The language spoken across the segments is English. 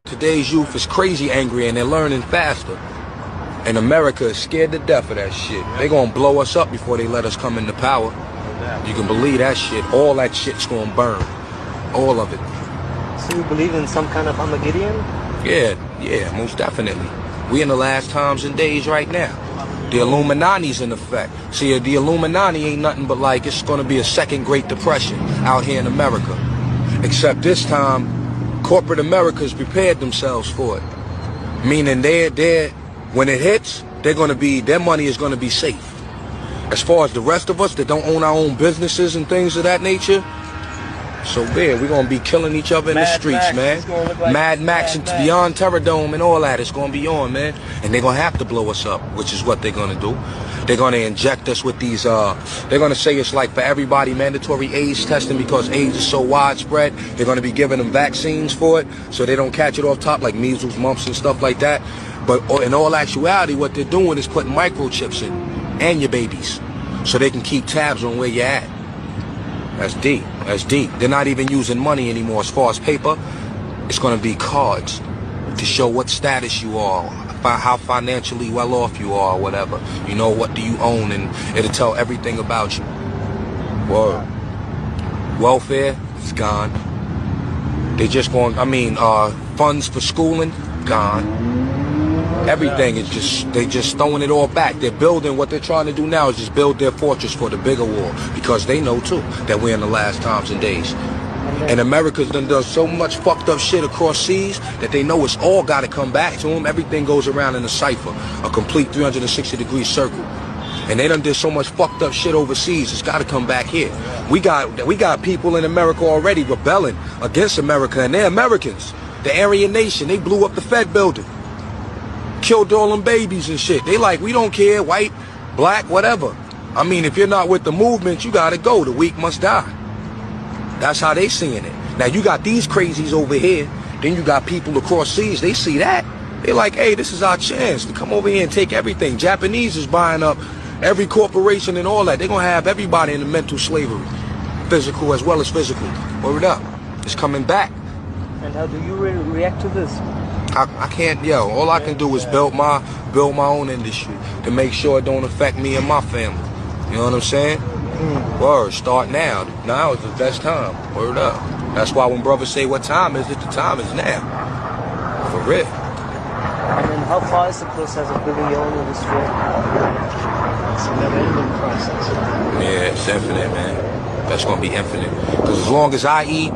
Today's youth is crazy angry and they're learning faster. And America is scared to death of that shit. They gonna blow us up before they let us come into power. You can believe that shit. All that shit's gonna burn. All of it. So you believe in some kind of Armageddon? Yeah, most definitely. We in the last times and days right now. The Illuminati's in effect. See, the Illuminati ain't nothing but like, it's gonna be a second Great Depression out here in America. Except this time, corporate America's prepared themselves for it. Meaning when it hits, their money is gonna be safe. As far as the rest of us that don't own our own businesses and things of that nature, so we're gonna be killing each other in the streets, man. Mad Max and Beyond Terror Dome and all that, it's gonna be on, man. And they're gonna have to blow us up, which is what they're gonna do. They're gonna inject us with these, they're gonna say it's like for everybody mandatory AIDS testing because AIDS is so widespread. They're gonna be giving them vaccines for it so they don't catch it off top like measles, mumps and stuff like that. But in all actuality, what they're doing is putting microchips in and your babies so they can keep tabs on where you're at. That's deep. That's deep. They're not even using money anymore as far as paper. It's going to be cards to show what status you are, how financially well off you are, or whatever. You know, what do you own, and it'll tell everything about you. Word. Welfare is gone. They just going, funds for schooling, gone. Everything is they just throwing it all back. They're building, what they're trying to do now is just build their fortress for the bigger war, because they know too that we're in the last times and days. And America's done so much fucked up shit across seas that they know it's all got to come back to them. Everything goes around in a cipher, a complete 360-degree circle. And they done did so much fucked up shit overseas, it's got to come back here. We got people in America already rebelling against America, and they're Americans. The Aryan Nation, they blew up the Fed building. Killed all them babies and shit. They like, we don't care, white, black, whatever. I mean, if you're not with the movement, you gotta go. The weak must die. That's how they seeing it. Now you got these crazies over here, then you got people across seas, they see that. They like, hey, this is our chance to come over here and take everything. Japanese is buying up every corporation and all that. They're gonna have everybody in the mental slavery. Physical as well as physical. Word up. It's coming back. And how do you react to this? I can't, all I can do is build my own industry to make sure it don't affect me and my family. You know what I'm saying? Word, start now. Now is the best time. Word up. That's why when brothers say, what time is it? The time is now. For real. And then how far is the process of building your own industry? It's a never-ending process. Yeah, it's infinite, man. That's going to be infinite. Because as long as I eat,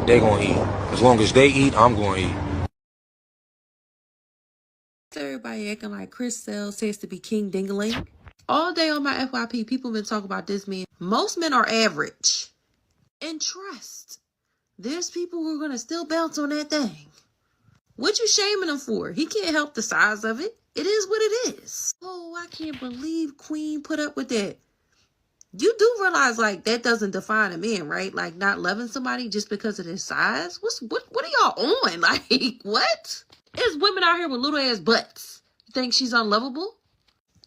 they going to eat. As long as they eat, I'm going to eat. Everybody acting like Chris Sale says to be King Dingaling. All day on my FYP, people been talking about this man. Most men are average. And trust. There's people who are going to still bounce on that thing. What you shaming him for? He can't help the size of it. It is what it is. Oh, I can't believe Queen put up with that. You do realize, like, that doesn't define a man, right? Like, not loving somebody just because of their size? What are y'all on? Like, what? There's women out here with little ass butts. You think she's unlovable?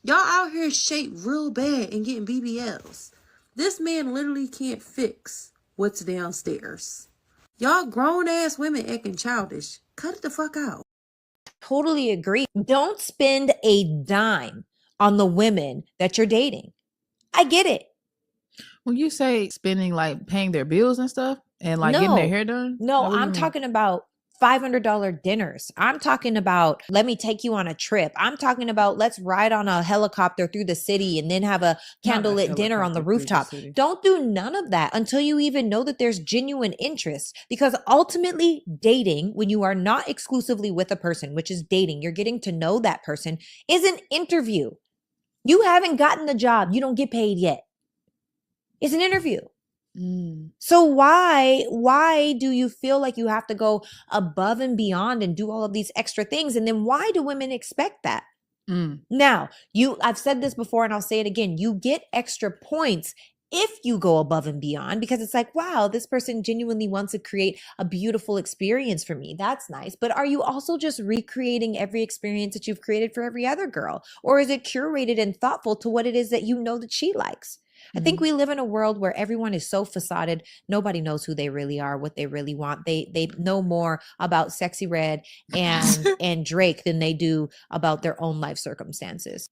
Y'all out here shaped real bad and getting BBLs. This man literally can't fix what's downstairs. Y'all grown ass women acting childish. Cut it the fuck out. Totally agree. Don't spend a dime on the women that you're dating. I get it. When you say spending, like paying their bills and stuff and like getting their hair done? No, I'm talking about $500 dinners. I'm talking about, let me take you on a trip. I'm talking about, let's ride on a helicopter through the city and then have a candlelit dinner on the rooftop. Don't do none of that until you even know that there's genuine interest. Because ultimately, dating, when you are not exclusively with a person, which is dating, you're getting to know that person, is an interview. You haven't gotten the job. You don't get paid yet. It's an interview. So why do you feel like you have to go above and beyond and do all of these extra things? And then why do women expect that? Now, I've said this before and I'll say it again. You get extra points if you go above and beyond, because it's like, wow, this person genuinely wants to create a beautiful experience for me. That's nice. But are you also just recreating every experience that you've created for every other girl? Or is it curated and thoughtful to what it is that you know that she likes? I think we live in a world where everyone is so facaded. Nobody knows who they really are, what they really want. They know more about Sexy Red and Drake than they do about their own life circumstances.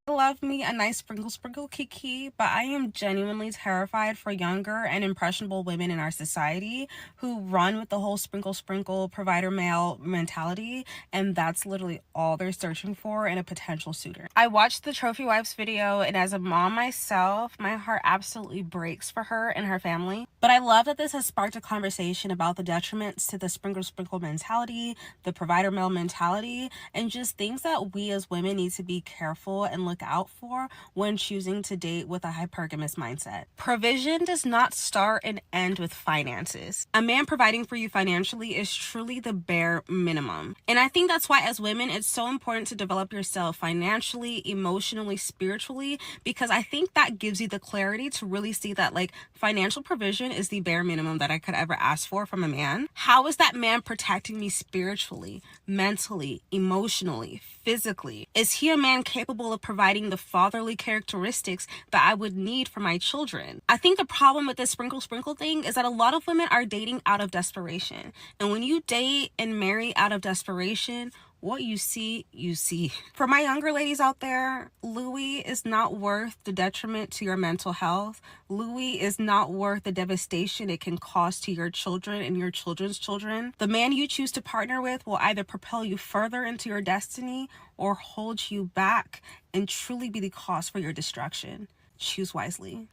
Love me a nice sprinkle kiki, but I am genuinely terrified for younger and impressionable women in our society who run with the whole sprinkle provider male mentality, and that's literally all they're searching for in a potential suitor. I watched the Trophy Wives video, and as a mom myself, my heart absolutely breaks for her and her family. But I love that this has sparked a conversation about the detriments to the sprinkle mentality, the provider male mentality, and just things that we as women need to be careful and look out for when choosing to date with a hypergamous mindset. Provision does not start and end with finances. A man providing for you financially is truly the bare minimum. And I think that's why as women, it's so important to develop yourself financially, emotionally, spiritually, because I think that gives you the clarity to really see that like financial provision is the bare minimum that I could ever ask for from a man. How is that man protecting me spiritually, mentally, emotionally, physically? Is he a man capable of providing the fatherly characteristics that I would need for my children? I think the problem with this sprinkle thing is that a lot of women are dating out of desperation. And when you date and marry out of desperation, what you see, you see. For my younger ladies out there, Louis is not worth the detriment to your mental health. Louis is not worth the devastation it can cause to your children and your children's children. The man you choose to partner with will either propel you further into your destiny or hold you back and truly be the cause for your destruction. Choose wisely.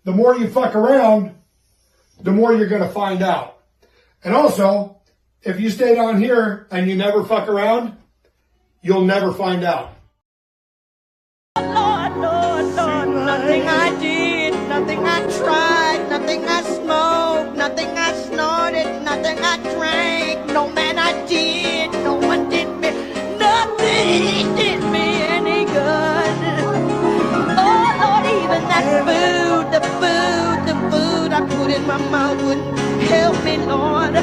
The more you fuck around, the more you're going to find out. And also, if you stay down here and you never fuck around, you'll never find out. Lord, nothing I did, nothing I tried, nothing I smoked, nothing I snorted, nothing I drank, no man I did, no one did me, nothing did me any good. Oh Lord, even that food, the food I put in my mouth wouldn't help me, Lord.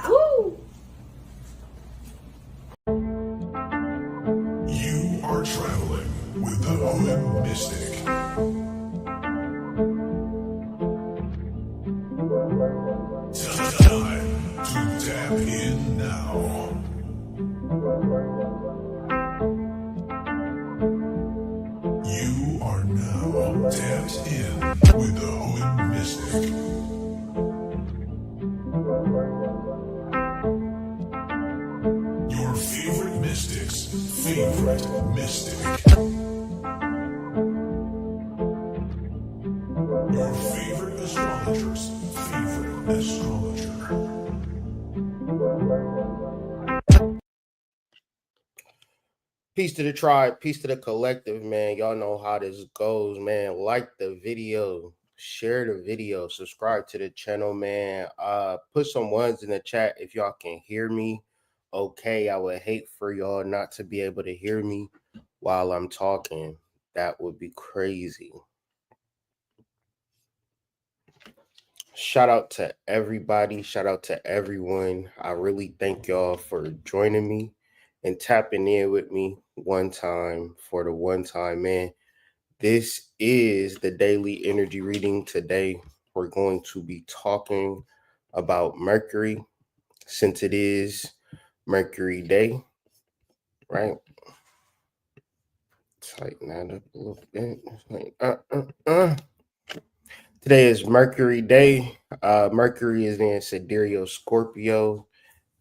Woo! You are traveling with the Hood Mystic. Time to tap in now. You are now tapped in with the Hood Mystic. Your favorite mystic's favorite mystic. Your favorite astrologer's favorite astrologer. Peace to the tribe, peace to the collective, man. Y'all know how this goes, man. Like the video, share the video, subscribe to the channel, man. Put some ones in the chat if y'all can hear me. Okay, I would hate for y'all not to be able to hear me while I'm talking. That would be crazy. Shout out to everybody. Shout out to everyone. I really thank y'all for joining me and tapping in with me one time for the one time, man. This is the daily energy reading. Today, we're going to be talking about Mercury, since it is Mercury Day, right? Tighten that up a little bit. Today is Mercury Day. Mercury is in Sidereal Scorpio.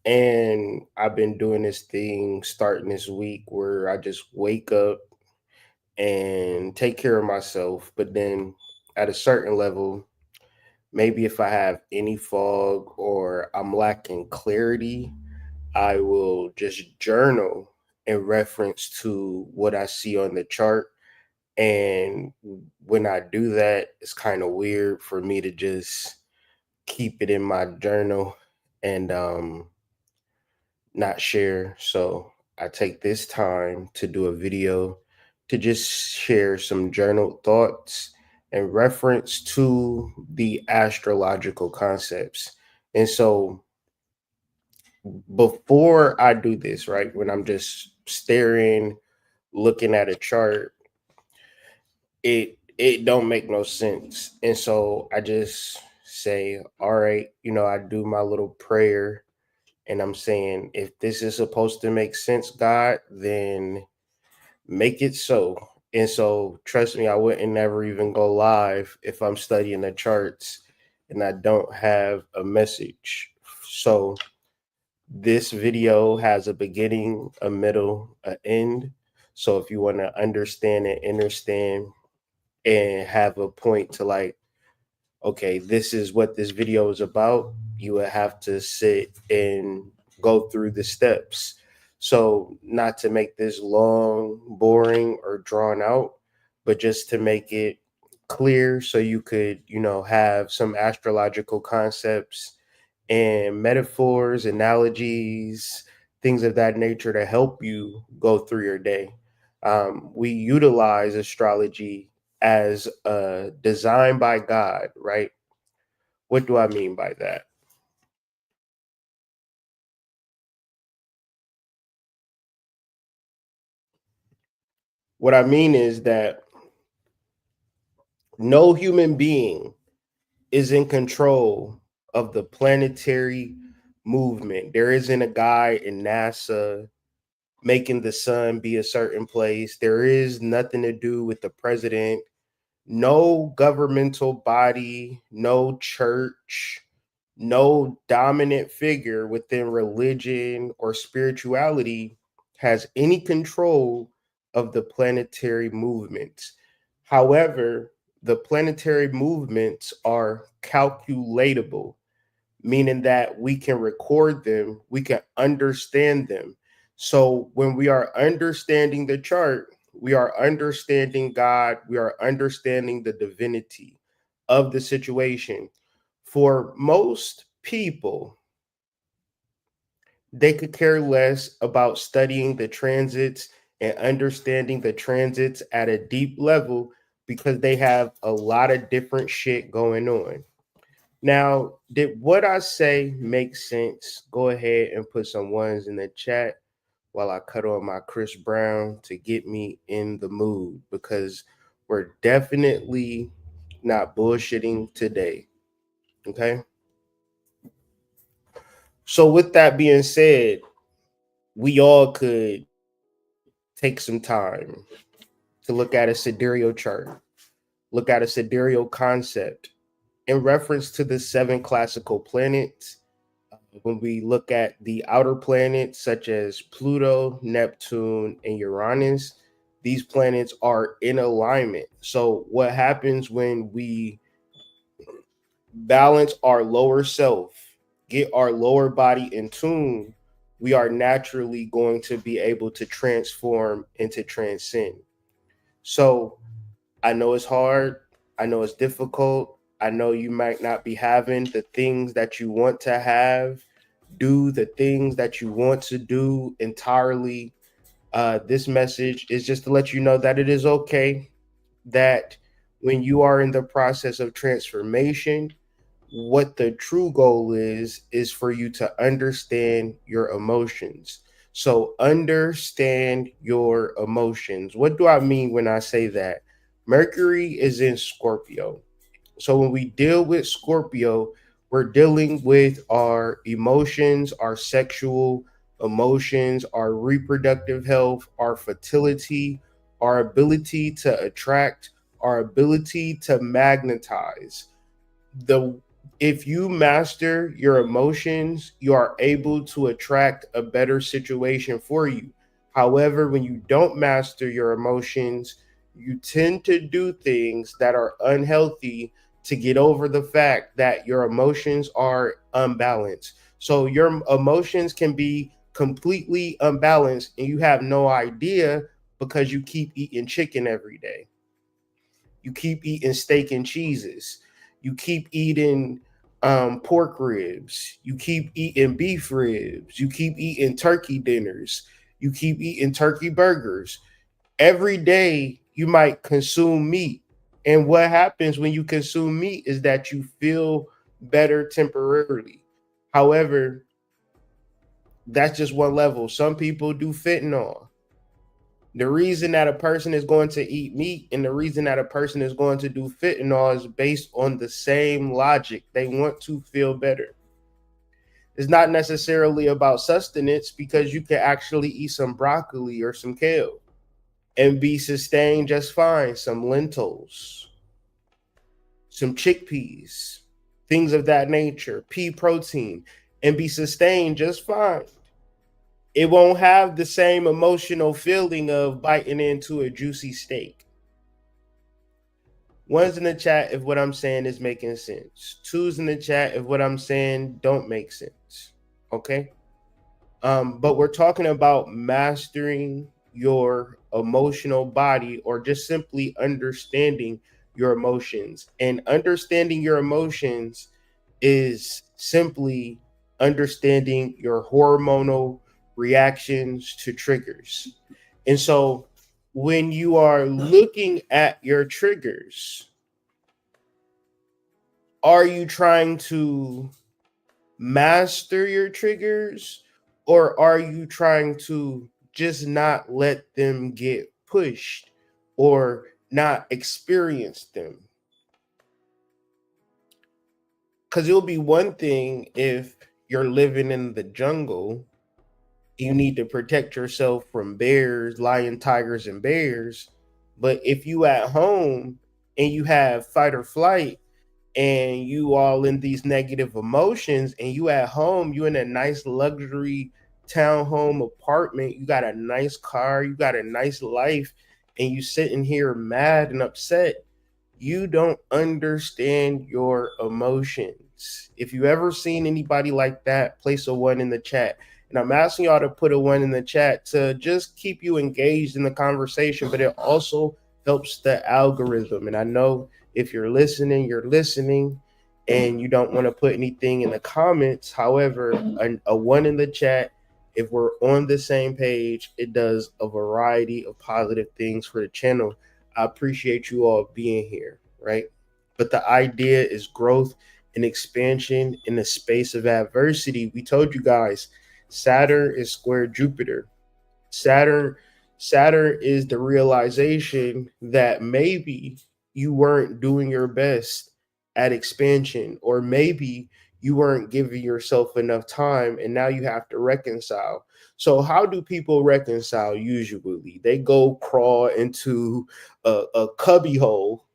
And I've been doing this thing starting this week where I just wake up and take care of myself. But then at a certain level, maybe if I have any fog or I'm lacking clarity, I will just journal in reference to what I see on the chart. And when I do that, it's kind of weird for me to just keep it in my journal and not share. So I take this time to do a video to just share some journal thoughts in reference to the astrological concepts. And so before I do this, right, when I'm just staring, looking at a chart, it don't make no sense. And so I just say, all right, I do my little prayer, and I'm saying, if this is supposed to make sense, God, then make it so. And so trust me, I wouldn't never even go live if I'm studying the charts and I don't have a message. So this video has a beginning, a middle, an end. So if you want to understand and understand and have a point to, like, okay, this is what this video is about, you would have to sit and go through the steps. So, not to make this long, boring, or drawn out, but just to make it clear so you could, have some astrological concepts and metaphors, analogies, things of that nature to help you go through your day. We utilize astrology as designed by God, right? What do I mean by that? What I mean is that no human being is in control of the planetary movement. There isn't a guy in NASA making the sun be a certain place. There is nothing to do with the president. No governmental body, no church, no dominant figure within religion or spirituality has any control of the planetary movements. However, the planetary movements are calculatable, meaning that we can record them, we can understand them. So when we are understanding the chart, we are understanding God, we are understanding the divinity of the situation. For most people, they could care less about studying the transits and understanding the transits at a deep level because they have a lot of different shit going on. Now, did what I say make sense? Go ahead and put some ones in the chat while I cut on my Chris Brown to get me in the mood, because we're definitely not bullshitting today. Okay. So, with that being said, we all could take some time to look at a sidereal chart, look at a sidereal concept in reference to the 7 classical planets. When we look at the outer planets such as Pluto, Neptune, and Uranus, these planets are in alignment. So, what happens when we balance our lower self, get our lower body in tune, we are naturally going to be able to transform and to transcend. So, I know it's hard. I know it's difficult. I know you might not be having the things that you want to have, do the things that you want to do entirely. This message is just to let you know that it is okay, that when you are in the process of transformation, what the true goal is for you to understand your emotions. So understand your emotions. What do I mean when I say that? Mercury is in Scorpio. So when we deal with Scorpio, we're dealing with our emotions, our sexual emotions, our reproductive health, our fertility, our ability to attract, our ability to magnetize. The If you master your emotions, you are able to attract a better situation for you. However, when you don't master your emotions, you tend to do things that are unhealthy to get over the fact that your emotions are unbalanced. So your emotions can be completely unbalanced and you have no idea because you keep eating chicken every day. You keep eating steak and cheeses. You keep eating pork ribs. You keep eating beef ribs. You keep eating turkey dinners. You keep eating turkey burgers. Every day you might consume meat. And what happens when you consume meat is that you feel better temporarily. However, That's just one level. Some people do fentanyl. The reason that a person is going to eat meat and the reason that a person is going to do fentanyl is based on the same logic. They want to feel better. It's not necessarily about sustenance, because you can actually eat some broccoli or some kale and be sustained just fine. Some lentils, some chickpeas, things of that nature, pea protein, and be sustained just fine. It won't have the same emotional feeling of biting into a juicy steak. One's in the chat if what I'm saying is making sense. Two's in the chat if what I'm saying don't make sense. Okay? But we're talking about mastering your emotional body, or just simply understanding your emotions. And understanding your emotions is simply understanding your hormonal reactions to triggers. And so when you are looking at your triggers, are you trying to master your triggers, or are you trying to just not let them get pushed or not experience them? Because it'll be one thing if you're living in the jungle, you need to protect yourself from bears, lion, tigers, and bears. But if you at home and you have fight or flight, and you all in these negative emotions, and you at home, you in a nice luxury townhome apartment, you got a nice car, you got a nice life, and you sitting here mad and upset, you don't understand your emotions. If you ever seen anybody like that, place a 1 in the chat. And I'm asking y'all to put a 1 in the chat to just keep you engaged in the conversation, but it also helps the algorithm. And I know if you're listening, and you don't want to put anything in the comments. However, a 1 in the chat, if we're on the same page, it does a variety of positive things for the channel. I appreciate you all being here, right? But the idea is growth and expansion in the space of adversity. We told you guys, Saturn is square Jupiter. Saturn is the realization that maybe you weren't doing your best at expansion, or maybe you weren't giving yourself enough time, and now you have to reconcile. So how do people reconcile? Usually they go crawl into a cubby hole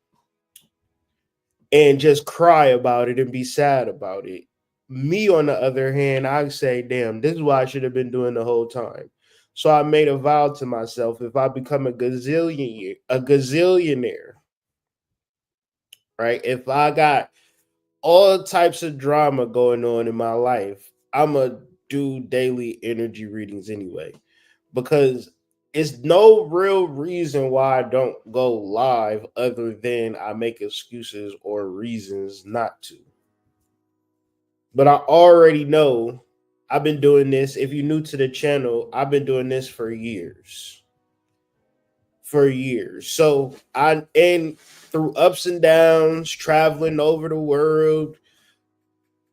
and just cry about it and be sad about it. Me, on the other hand, I say, damn, this is what I should have been doing the whole time. So I made a vow to myself, if I become a gazillionaire, right? If I got all types of drama going on in my life, I'm going to do daily energy readings anyway, because it's no real reason why I don't go live other than I make excuses or reasons not to. But I already know I've been doing this. If you're new to the channel, I've been doing this for years. So and through ups and downs, traveling over the world,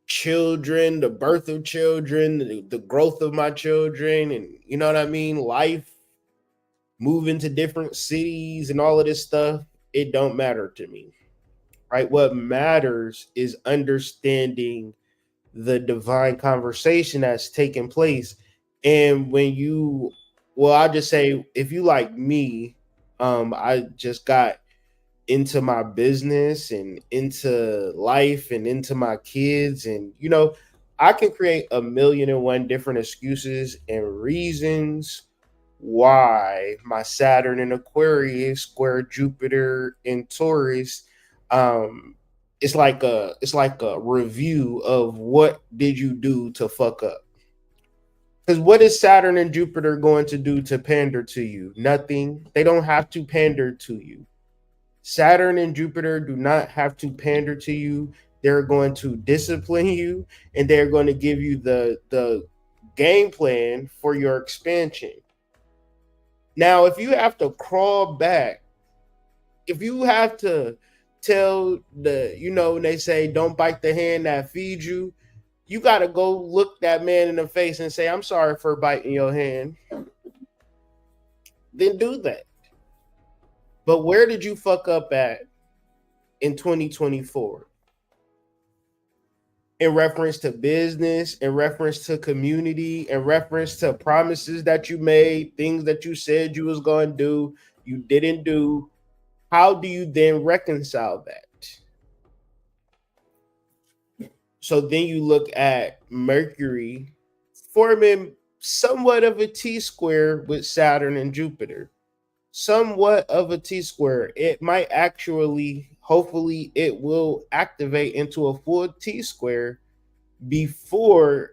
children, the birth of children, the growth of my children, and you know what I mean, life, moving to different cities and all of this stuff, it don't matter to me, right? What matters is understanding the divine conversation that's taking place. And when you, well, I'll just say, if you like me, I just got into my business and into life and into my kids, and you know, I can create 1,000,001 different excuses and reasons why my Saturn in Aquarius square Jupiter in Taurus, it's like a review of what did you do to fuck up. Because what is Saturn and Jupiter going to do to pander to you? Nothing. They don't have to pander to you. Saturn and Jupiter do not have to pander to you. They're going to discipline you, and they're going to give you the game plan for your expansion. Now, if you have to crawl back, if you have to tell the, you know, when they say don't bite the hand that feeds you, you got to go look that man in the face and say, I'm sorry for biting your hand. Then do that. But where did you fuck up at in 2024? In reference to business, in reference to community, in reference to promises that you made, things that you said you was going to do, you didn't do. How do you then reconcile that? So then you look at Mercury forming somewhat of a T-square with Saturn and Jupiter. Somewhat of a T-square. It might actually, hopefully, it will activate into a full T-square before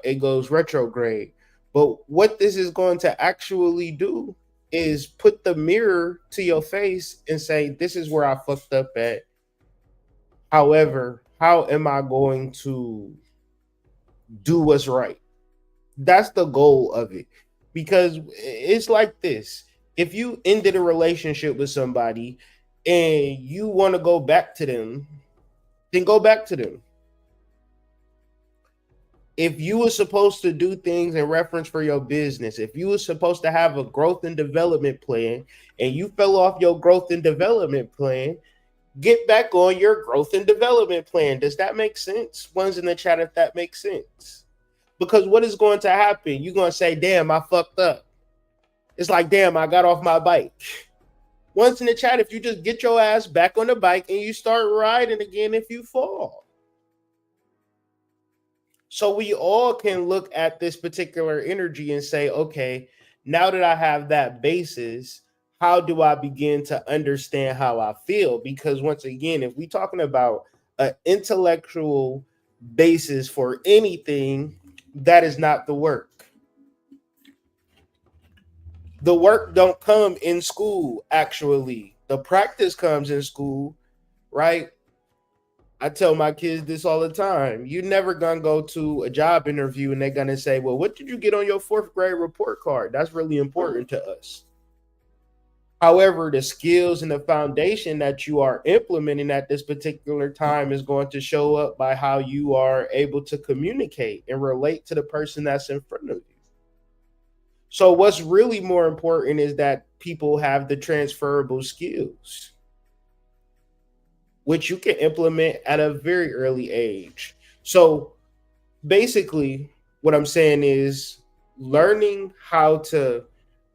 it goes retrograde. But what this is going to actually do is put the mirror to your face and say, this is where I fucked up at. However, how am I going to do what's right? That's the goal of it. Because it's like this. If you ended a relationship with somebody and you want to go back to them, then go back to them. If you were supposed to do things in reference for your business, if you were supposed to have a growth and development plan and you fell off your growth and development plan, get back on your growth and development plan. Does that make sense? One's in the chat if that makes sense. Because what is going to happen? You're going to say, damn, I fucked up. It's like, damn, I got off my bike. Once in the chat, if you just get your ass back on the bike and you start riding again if you fall. So we all can look at this particular energy and say, okay, now that I have that basis, how do I begin to understand how I feel? Because once again, if we're talking about an intellectual basis for anything, that is not the work. The work don't come in school, actually. The practice comes in school, right? I tell my kids this all the time. You're never going to go to a job interview and they're going to say, well, what did you get on your 4th grade report card? That's really important to us. However, the skills and the foundation that you are implementing at this particular time is going to show up by how you are able to communicate and relate to the person that's in front of you. So what's really more important is that people have the transferable skills, which you can implement at a very early age. So basically, what I'm saying is learning how to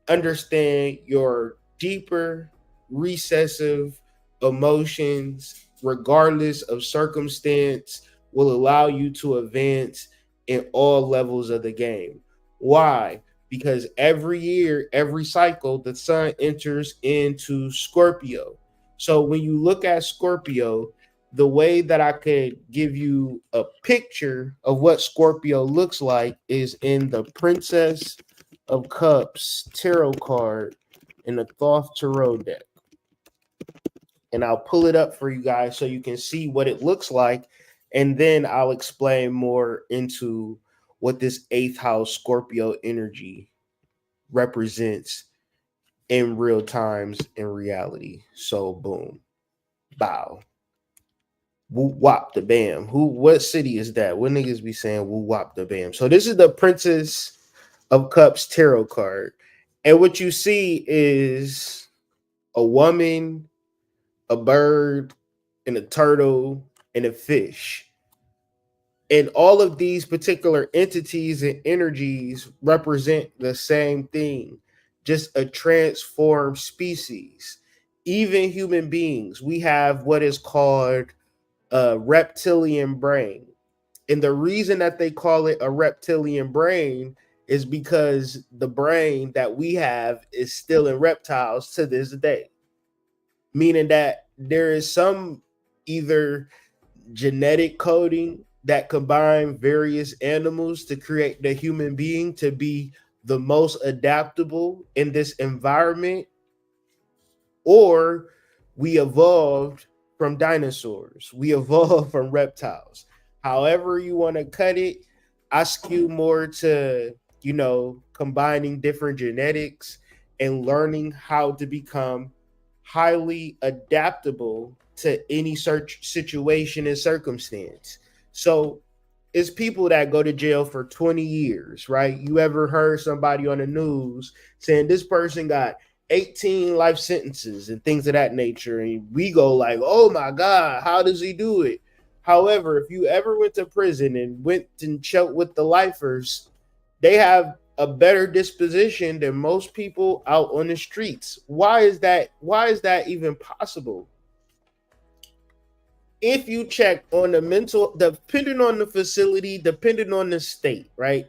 understand your deeper recessive emotions, regardless of circumstance, will allow you to advance in all levels of the game. Why? Because every year, every cycle, the sun enters into Scorpio. So when you look at Scorpio, the way that I could give you a picture of what Scorpio looks like is in the Princess of Cups tarot card in the Thoth Tarot deck. And I'll pull it up for you guys so you can see what it looks like. And then I'll explain more into what this 8th house Scorpio energy represents in real times in reality. So boom, bow, woo wop the bam. What city is that? What niggas be saying woo wop the bam? So this is the Princess of Cups tarot card. And what you see is a woman, a bird, and a turtle, and a fish. And all of these particular entities and energies represent the same thing, just a transformed species. Even human beings, we have what is called a reptilian brain. And the reason that they call it a reptilian brain is because the brain that we have is still in reptiles to this day. Meaning that there is some either genetic coding that combine various animals to create the human being to be the most adaptable in this environment, or we evolved from dinosaurs. We evolved from reptiles. However you want to cut it, I skew more to, combining different genetics and learning how to become highly adaptable to any situation and circumstance. So it's people that go to jail for 20 years, right? You ever heard somebody on the news saying this person got 18 life sentences and things of that nature? And we go like, oh my God, how does he do it? However, if you ever went to prison and went and choked with the lifers, they have a better disposition than most people out on the streets. Why is that? Why is that even possible? If you check on the mental, depending on the facility, depending on the state, right?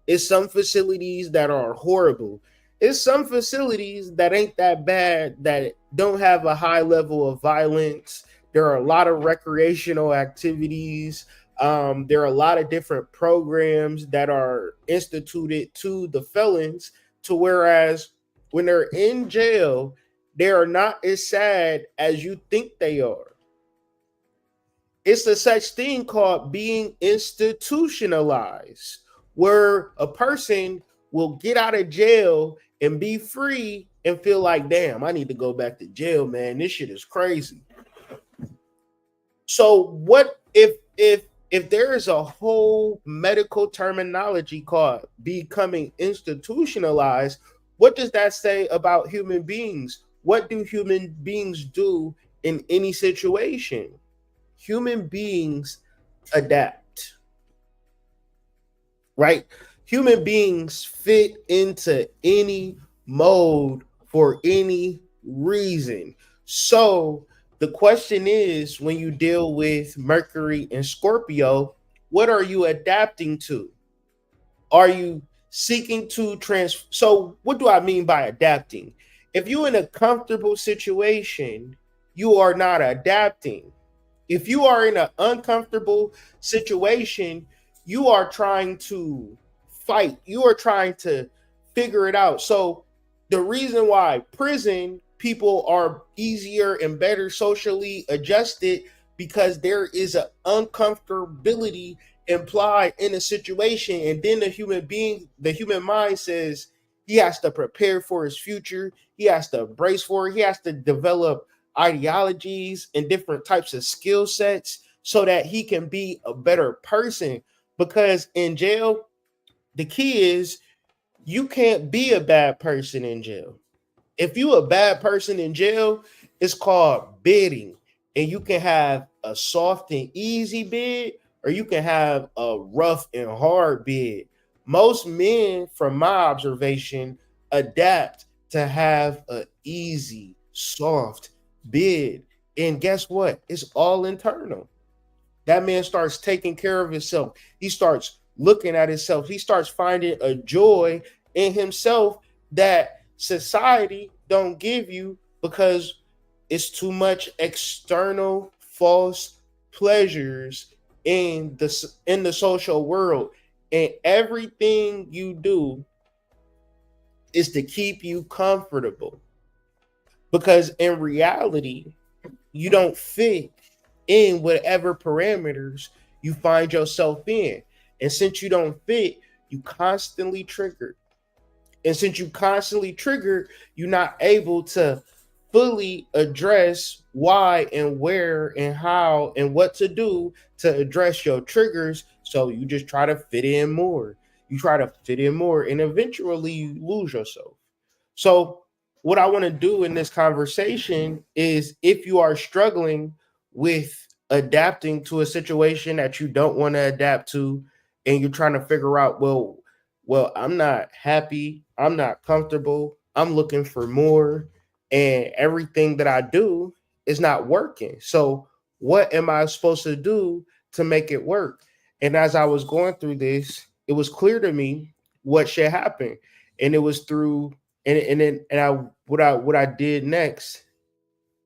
It's some facilities that are horrible. It's some facilities that ain't that bad, that don't have a high level of violence. There are a lot of recreational activities. There are a lot of different programs that are instituted to the felons, to whereas when they're in jail, they are not as sad as you think they are. It's a such thing called being institutionalized, where a person will get out of jail and be free and feel like, damn, I need to go back to jail, man. This shit is crazy. So what if there is a whole medical terminology called becoming institutionalized, what does that say about human beings? What do human beings do in any situation? Human beings adapt, right? Human beings fit into any mode for any reason. So the question is, when you deal with Mercury and Scorpio, what are you adapting to? Are you seeking to So what do I mean by adapting? If you're in a comfortable situation, you are not adapting. If you are in an uncomfortable situation, you are trying to fight. You are trying to figure it out. So the reason why prison people are easier and better socially adjusted, because there is an uncomfortability implied in a situation. And then the human mind says he has to prepare for his future. He has to brace for it. He has to develop ideologies and different types of skill sets so that he can be a better person. Because in jail, the key is you can't be a bad person in jail. If you a bad person in jail, it's called bidding. And you can have a soft and easy bid, or you can have a rough and hard bid. Most men, from my observation, adapt to have an easy, soft bid. And guess what? It's all internal. That man starts taking care of himself. He starts looking at himself. He starts finding a joy in himself that society don't give you, because it's too much external false pleasures in the social world. And everything you do is to keep you comfortable. Because in reality, you don't fit in whatever parameters you find yourself in. And since you don't fit, you constantly trigger. And since you constantly trigger, you're not able to fully address why and where and how and what to do to address your triggers. So you just try to fit in more. You try to fit in more, and eventually you lose yourself. So what I want to do in this conversation is, if you are struggling with adapting to a situation that you don't want to adapt to, and you're trying to figure out, well, I'm not happy, I'm not comfortable, I'm looking for more, and everything that I do is not working. So what am I supposed to do to make it work? And as I was going through this, it was clear to me what should happen. And it was through what I did next,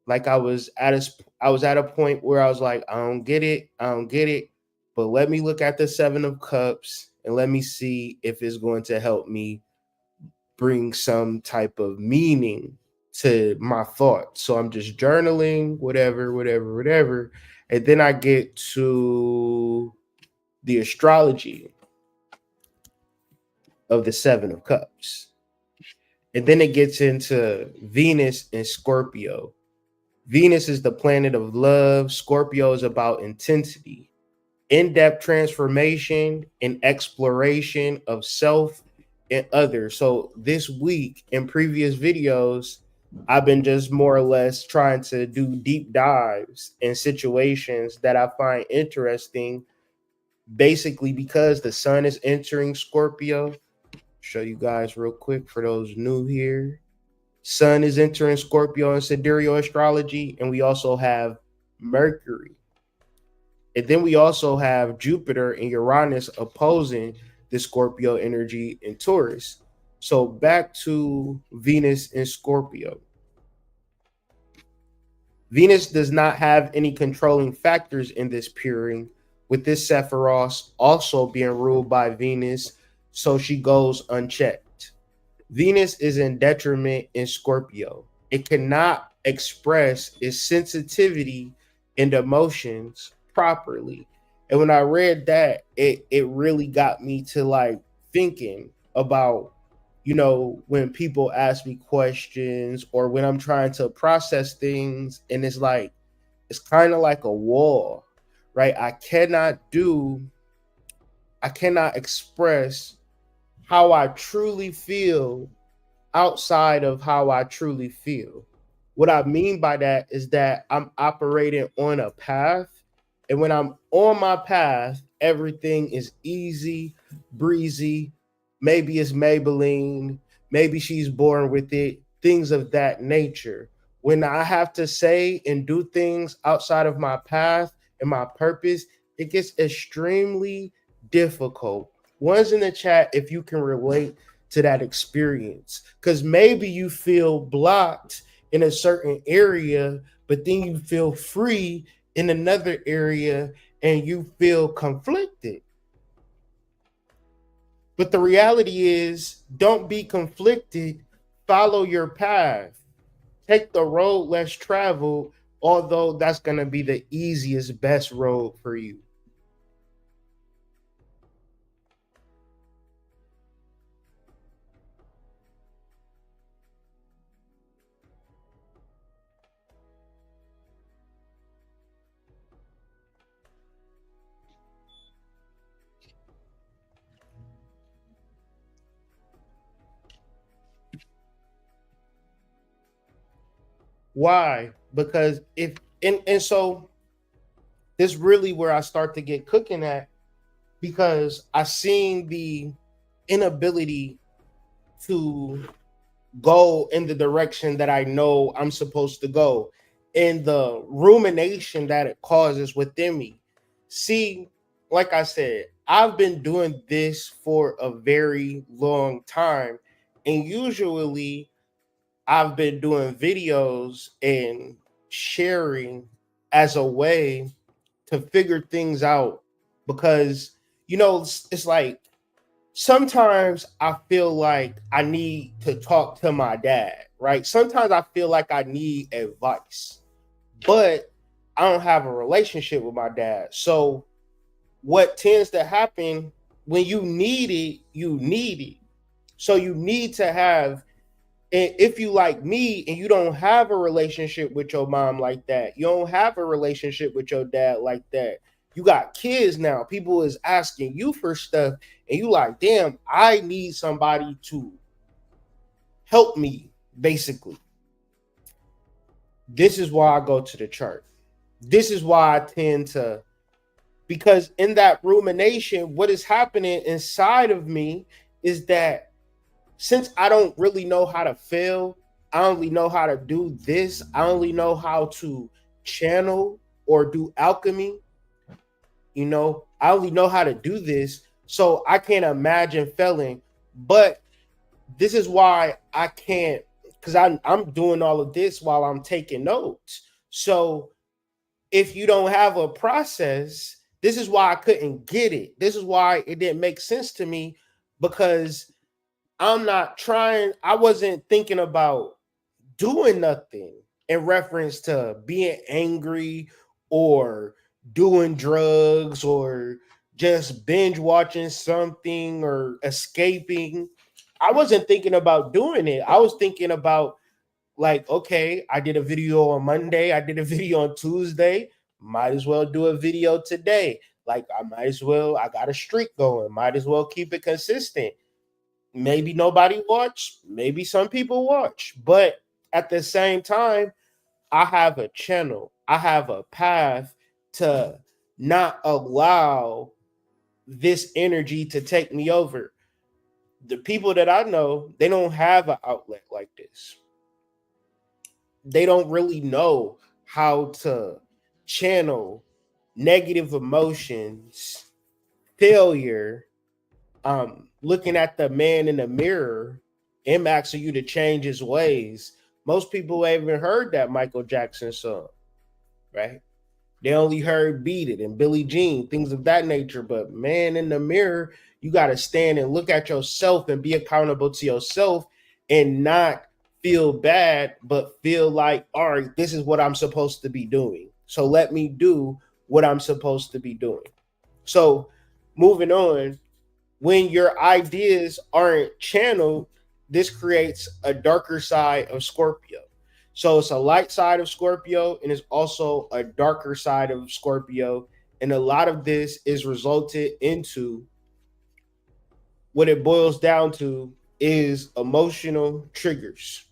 like I was at a point where I was like, I don't get it, but let me look at the 7 of Cups and let me see if it's going to help me bring some type of meaning to my thoughts. So I'm just journaling, whatever. And then I get to the astrology of the 7 of Cups. And then it gets into Venus and Scorpio. Venus is the planet of love. Scorpio is about intensity. in-depth transformation and exploration of self and others. So this week in previous videos, I've been just more or less trying to do deep dives in situations that I find interesting, basically because the sun is entering Scorpio. Show you guys real quick for those new here. Sun is entering Scorpio in sidereal astrology, and we also have Mercury. And then we also have Jupiter and Uranus opposing the Scorpio energy in Taurus. So back to Venus in Scorpio. Venus does not have any controlling factors in this pairing, with this Sephiros also being ruled by Venus, so she goes unchecked. Venus is in detriment in Scorpio. It cannot express its sensitivity and emotions properly. And when I read that, it really got me to like thinking about, when people ask me questions or when I'm trying to process things, and it's kind of like a wall, right? I cannot express how I truly feel outside of how I truly feel. What I mean by that is that I'm operating on a path, and when I'm on my path, everything is easy, breezy. Maybe it's Maybelline, maybe she's born with it, things of that nature. When I have to say and do things outside of my path and my purpose, it gets extremely difficult. One's in the chat if you can relate to that experience, because maybe you feel blocked in a certain area, but then you feel free in another area and you feel conflicted. But the reality is, don't be conflicted. Follow your path. Take the road less traveled, although that's going to be the easiest, best road for you. Why? Because so this really where I start to get cooking at, because I seen the inability to go in the direction that I know I'm supposed to go, and the rumination that it causes within me. See, like I said, I've been doing this for a very long time, and usually I've been doing videos and sharing as a way to figure things out, because it's like sometimes I feel like I need to talk to my dad, right? Sometimes I feel like I need advice, but I don't have a relationship with my dad. So what tends to happen when you need it, you need it. So you need to have, and if you like me and you don't have a relationship with your mom like that, you don't have a relationship with your dad like that, you got kids now, people is asking you for stuff, and you like, damn, I need somebody to help me, basically. This is why I go to the chart. This is why I tend to, because in that rumination, what is happening inside of me is that since I don't really know how to fail, I only know how to do this, I only know how to channel or do alchemy, I only know how to do this, so I can't imagine failing. But this is why I can't, because I'm doing all of this while I'm taking notes. So if you don't have a process, this is why I couldn't get it. This is why it didn't make sense to me, because I wasn't thinking about doing nothing in reference to being angry or doing drugs or just binge watching something or escaping. I wasn't thinking about doing it. I was thinking about, like, okay, I did a video on Monday, I did a video on Tuesday, might as well do a video today. Like, I got a streak going, might as well keep it consistent. Maybe nobody watch, maybe some people watch, but at the same time, I have a channel, I have a path to not allow this energy to take me over. The people that I know, they don't have an outlet like this. They don't really know how to channel negative emotions, failure, looking at the man in the mirror and asking you to change his ways. Most people haven't heard that Michael Jackson song, right? They only heard Beat It and Billie Jean, things of that nature. But man in the mirror, you got to stand and look at yourself and be accountable to yourself and not feel bad, but feel like, all right, this is what I'm supposed to be doing. So let me do what I'm supposed to be doing. So moving on, when your ideas aren't channeled, this creates a darker side of Scorpio. So it's a light side of Scorpio and it's also a darker side of Scorpio. And a lot of this is resulted into what it boils down to is emotional triggers.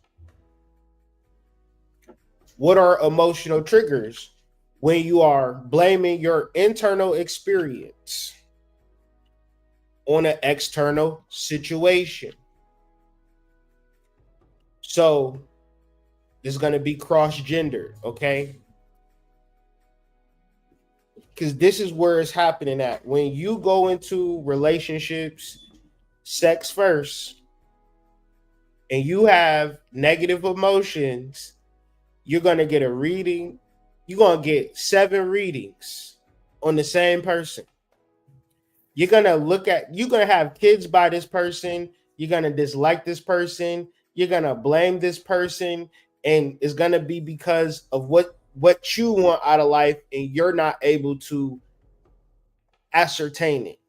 What are emotional triggers? When you are blaming your internal experience on an external situation. So it's going to be cross-gender, okay? Because this is where it's happening at. When you go into relationships, sex first, and you have negative emotions, you're going to get a reading. You're going to get 7 readings on the same person. You're going to have kids by this person. You're going to dislike this person. You're going to blame this person. And it's going to be because of what you want out of life, and you're not able to ascertain it.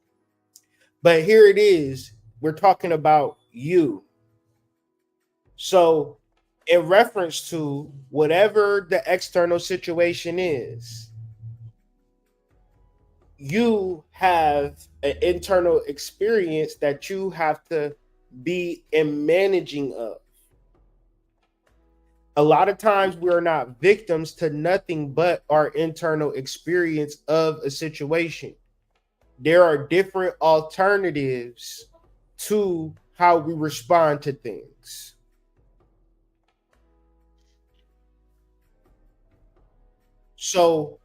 But here it is. We're talking about you. So in reference to whatever the external situation is, you have an internal experience that you have to be in managing of. A lot of times we're not victims to nothing but our internal experience of a situation. There are different alternatives to how we respond to things. So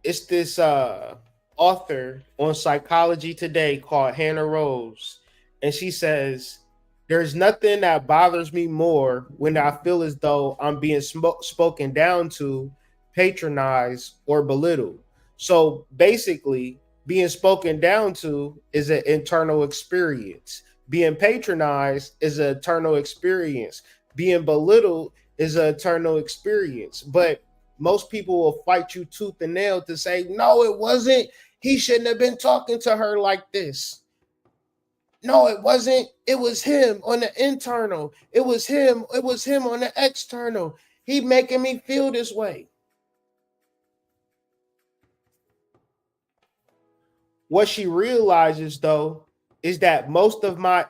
it's this author on Psychology Today called Hannah Rose, and she says, there's nothing that bothers me more when I feel as though I'm being spoken down to, patronized, or belittled. So basically, being spoken down to is an internal experience. Being patronized is an internal experience. Being belittled is an internal experience. But most people will fight you tooth and nail to say, no, it wasn't. He shouldn't have been talking to her like this. No, it wasn't. It was him on the internal. It was him. It was him on the external. He making me feel this way. What she realizes, though, is that most of my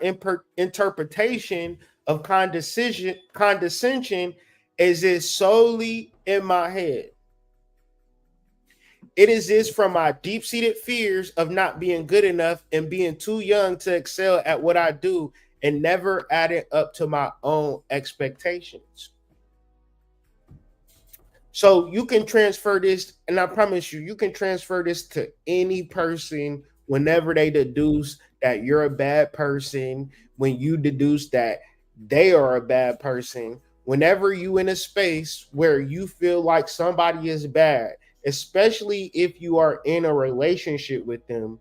interpretation of condescension is solely in my head. It exists from my deep-seated fears of not being good enough and being too young to excel at what I do and never adding up to my own expectations. So you can transfer this, and I promise you can transfer this to any person whenever they deduce that you're a bad person, when you deduce that they are a bad person, whenever you in a space where you feel like somebody is bad, especially if you are in a relationship with them,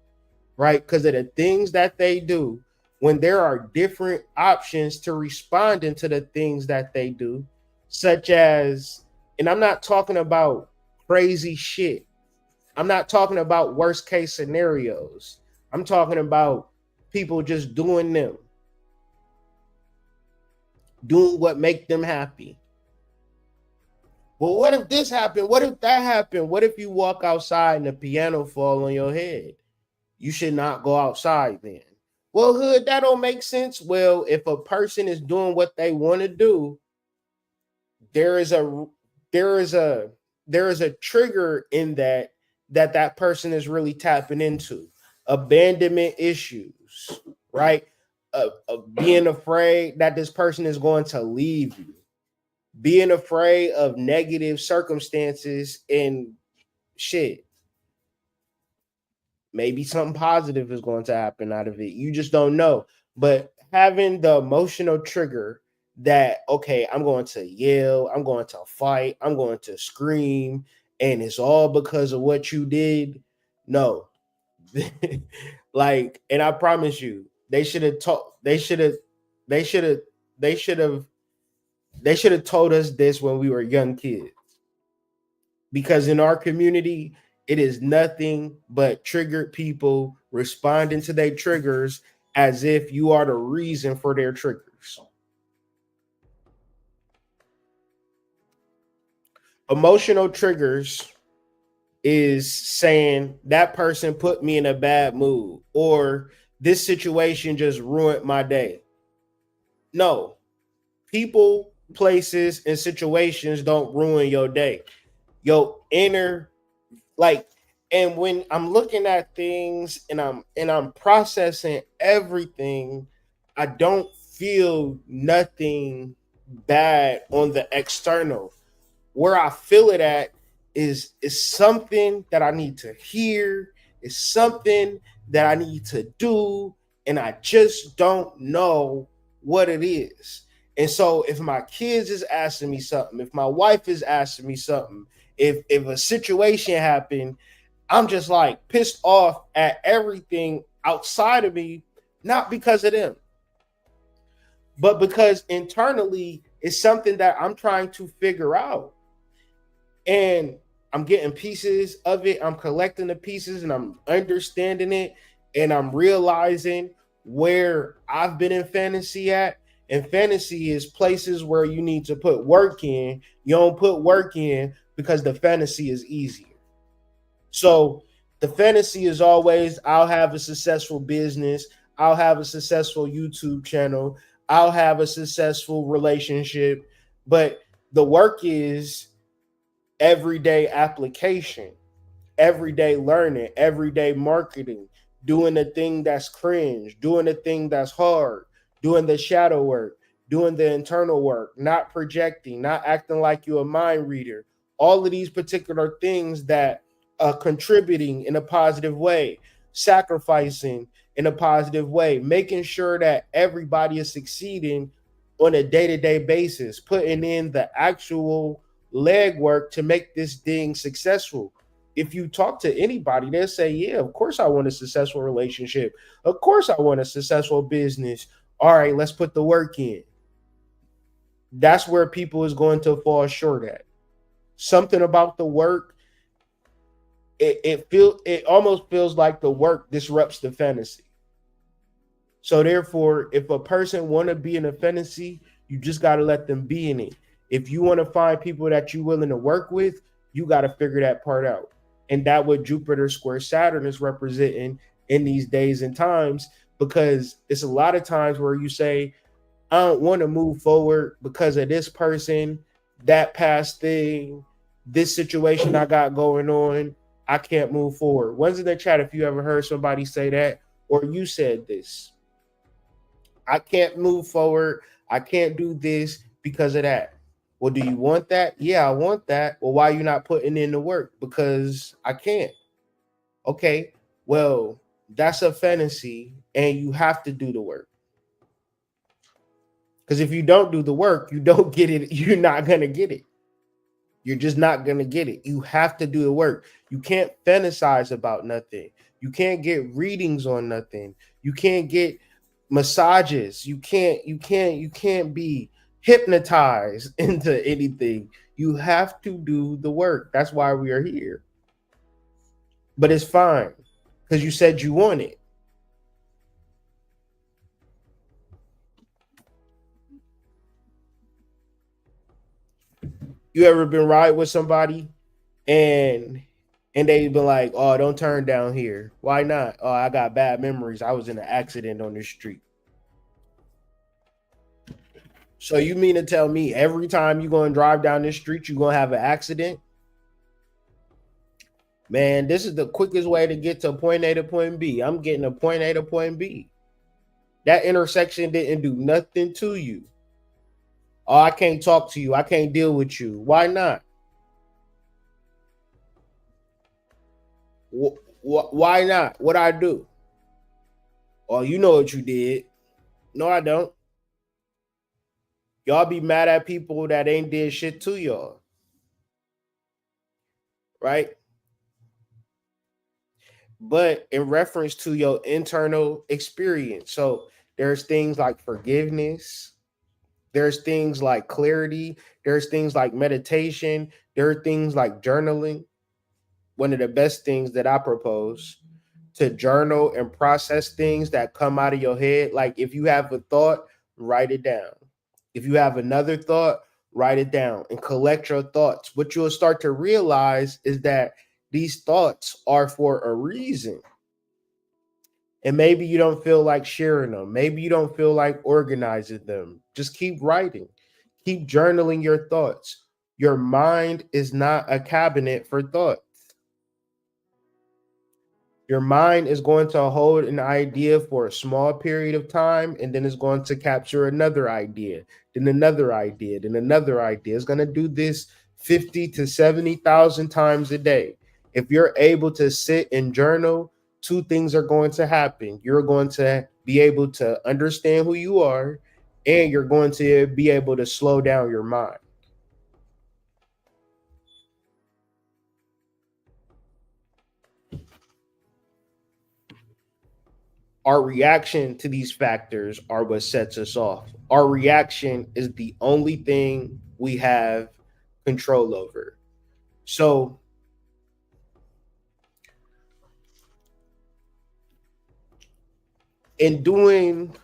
right? Because of the things that they do, when there are different options to responding to the things that they do, such as, and I'm not talking about crazy shit. I'm not talking about worst case scenarios. I'm talking about people just doing them, doing what make them happy. Well, what if this happened? What if that happened? What if you walk outside and the piano fall on your head? You should not go outside then. Well, hood, that don't make sense. Well, if a person is doing what they want to do, there is a there is a there is a trigger in that person is really tapping into. Abandonment issues, right? Being afraid that this person is going to leave you, being afraid of negative circumstances and shit. Maybe something positive is going to happen out of it. You just don't know. But having the emotional trigger that, okay, I'm going to yell, I'm going to fight, I'm going to scream, and it's all because of what you did. No. Like, and I promise you, they should have told they should have they should have they should have they should have told us this when we were young kids. Because in our community, it is nothing but triggered people responding to their triggers as if you are the reason for their triggers. Emotional triggers is saying that person put me in a bad mood, or this situation just ruined my day. No, people, places, and situations don't ruin your day. Your inner, like, and when I'm looking at things and I'm processing everything, I don't feel nothing bad on the external. Where I feel it at is something that I need to hear, is something that I need to do, and I just don't know what it is. And so if my kids is asking me something, if my wife is asking me something, if a situation happened, I'm just like pissed off at everything outside of me, not because of them, but because internally it's something that I'm trying to figure out. And I'm getting pieces of it. I'm collecting the pieces and I'm understanding it. And I'm realizing where I've been in fantasy at. And fantasy is places where you need to put work in. You don't put work in because the fantasy is easier. So the fantasy is always, I'll have a successful business. I'll have a successful YouTube channel. I'll have a successful relationship. But the work is everyday application, everyday learning, everyday marketing, doing the thing that's cringe, doing the thing that's hard, doing the shadow work, doing the internal work, not projecting, not acting like you're a mind reader. All of these particular things that are contributing in a positive way, sacrificing in a positive way, making sure that everybody is succeeding on a day-to-day basis, putting in the actual legwork to make this thing successful. If you talk to anybody, they'll say, yeah, of course I want a successful relationship. Of course I want a successful business. All right, let's put the work in. That's where people is going to fall short at. Something about the work, it almost feels like the work disrupts the fantasy. So therefore, if a person want to be in a fantasy, you just got to let them be in it. If you want to find people that you're willing to work with, you got to figure that part out. And that what Jupiter square Saturn is representing in these days and times, because it's a lot of times where you say, I don't want to move forward because of this person, that past thing, this situation I got going on. I can't move forward. One's in the chat if you ever heard somebody say that, or you said this. I can't move forward. I can't do this because of that. Well, do you want that? Yeah, I want that. Well, why are you not putting in the work? Because I can't. Okay, well, that's a fantasy and you have to do the work. Because if you don't do the work, you don't get it. You're not going to get it. You're just not going to get it. You have to do the work. You can't fantasize about nothing. You can't get readings on nothing. You can't get massages. You can't be hypnotized into anything. You have to do the work. That's why we are here. But it's fine because you said you want it. You ever been riding with somebody and they've been like, oh, don't turn down here. Why not? Oh, I got bad memories. I was in an accident on the street. So you mean to tell me every time you're going to drive down this street, you're going to have an accident? Man, this is the quickest way to get to point A to point B. I'm getting to point A to point B. That intersection didn't do nothing to you. Oh, I can't talk to you. I can't deal with you. Why not? Why not? What I do? Oh, you know what you did. No, I don't. Y'all be mad at people that ain't did shit to y'all. Right? But in reference to your internal experience. So there's things like forgiveness. There's things like clarity. There's things like meditation. There are things like journaling. One of the best things that I propose to journal and process things that come out of your head. Like if you have a thought, write it down. If you have another thought, write it down and collect your thoughts. What you'll start to realize is that these thoughts are for a reason. And maybe you don't feel like sharing them. Maybe you don't feel like organizing them. Just keep writing. Keep journaling your thoughts. Your mind is not a cabinet for thoughts. Your mind is going to hold an idea for a small period of time, and then it's going to capture another idea, then another idea, then another idea. It's going to do this 50 to 70,000 times a day. If you're able to sit and journal, two things are going to happen. You're going to be able to understand who you are, and you're going to be able to slow down your mind. Our reaction to these factors are what sets us off. Our reaction is the only thing we have control over. So in doing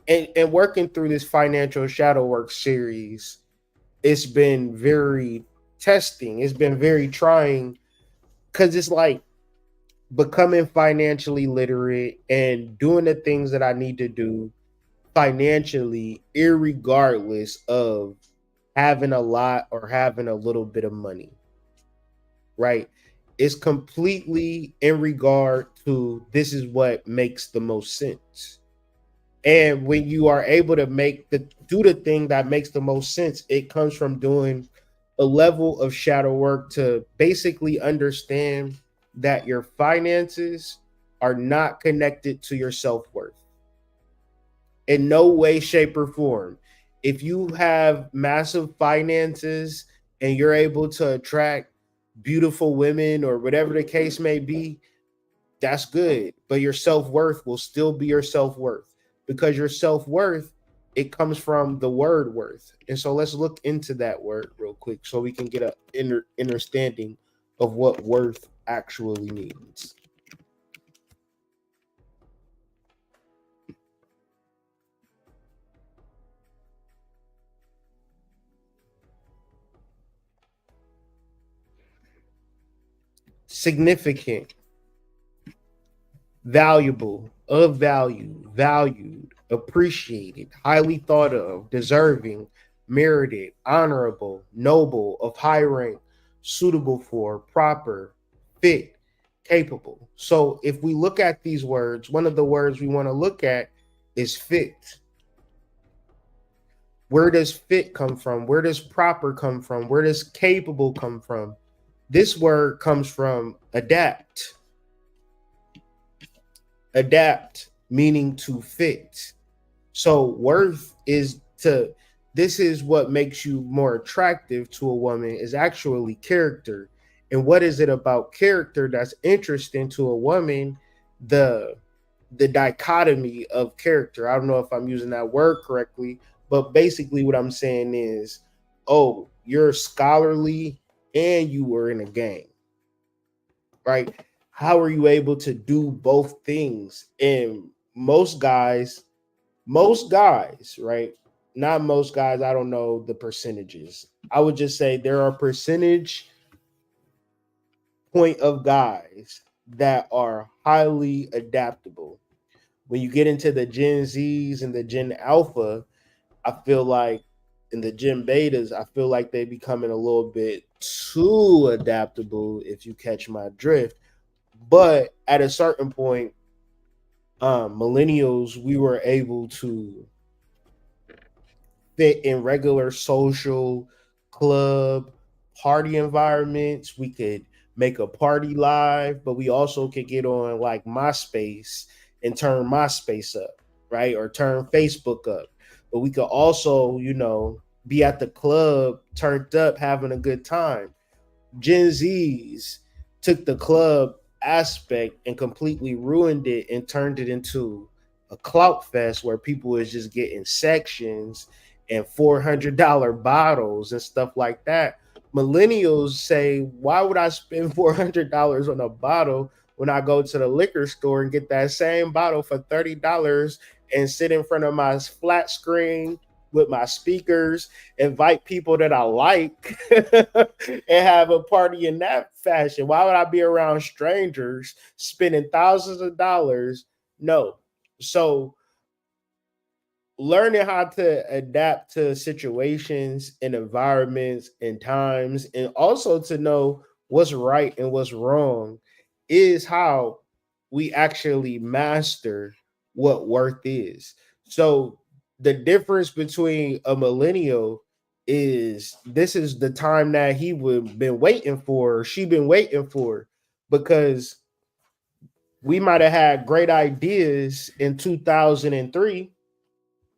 and working through this financial shadow work series, it's been very testing. It's been very trying because it's like becoming financially literate and doing the things that I need to do financially, irregardless of having a lot or having a little bit of money, right? It's completely in regard to this is what makes the most sense. And when you are able to do the thing that makes the most sense, it comes from doing a level of shadow work to basically understand that your finances are not connected to your self-worth in no way, shape, or form. If you have massive finances and you're able to attract beautiful women or whatever the case may be, that's good. But your self-worth will still be your self-worth, because your self-worth, it comes from the word worth. And so let's look into that word real quick so we can get an understanding of what worth actually means. Significant, valuable, of value, valued, appreciated, highly thought of, deserving, merited, honorable, noble, of high rank, suitable for, proper, fit, capable. So if we look at these words, one of the words we want to look at is fit. Where does fit come from? Where does proper come from? Where does capable come from? This word comes from adapt. Adapt, meaning to fit. So worth this is what makes you more attractive to a woman, is actually character. And what is it about character that's interesting to a woman? The dichotomy of character. I don't know if I'm using that word correctly, but basically what I'm saying is, oh, you're scholarly and you were in a gang, right? How are you able to do both things? And most guys, right, not most guys, I don't know the percentages. I would just say there are percentage point of guys that are highly adaptable. When you get into the Gen Zs and the Gen Alpha, I feel like in the Gen Betas, I feel like they becoming a little bit too adaptable, if you catch my drift. But at a certain point, millennials, we were able to fit in regular social club party environments. We could make a party live, but we also could get on like MySpace and turn MySpace up, right? Or turn Facebook up. But we could also, be at the club, turned up, having a good time. Gen Zs took the club aspect and completely ruined it and turned it into a clout fest where people is just getting sections and $400 bottles and stuff like that. Millennials say, why would I spend $400 on a bottle when I go to the liquor store and get that same bottle for $30 and sit in front of my flat screen with my speakers, invite people that I like, and have a party in that fashion? Why would I be around strangers spending thousands of dollars? No. So learning how to adapt to situations and environments and times, and also to know what's right and what's wrong, is how we actually master what worth is. So the difference between a millennial is this is the time that he would been waiting for, or she been waiting for, because we might have had great ideas in 2003,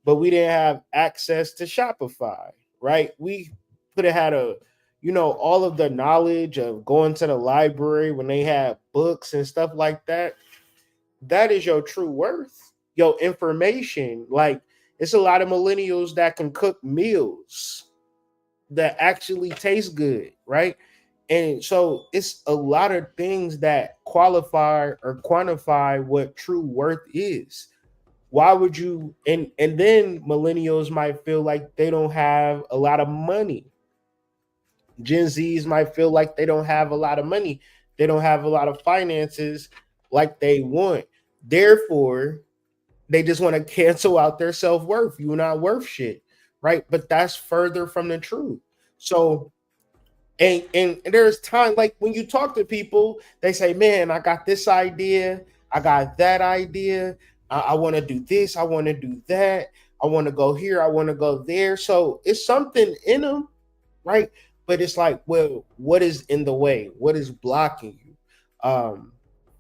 but we didn't have access to Shopify, right? We could have had all of the knowledge of going to the library when they had books and stuff like that. That is your true worth, your information. Like, it's a lot of millennials that can cook meals that actually taste good, right? And so it's a lot of things that qualify or quantify what true worth is. Why would you, and then millennials might feel like they don't have a lot of money. Gen Zs might feel like they don't have a lot of money. They don't have a lot of finances like they want. Therefore, they just want to cancel out their self-worth. You're not worth shit, right? But that's further from the truth. So, and there's time, like when you talk to people, they say, man, I got this idea, I got that idea, I want to do this, I want to do that, I want to go here, I want to go there. So it's something in them, right? But it's like, well, what is in the way? What is blocking you?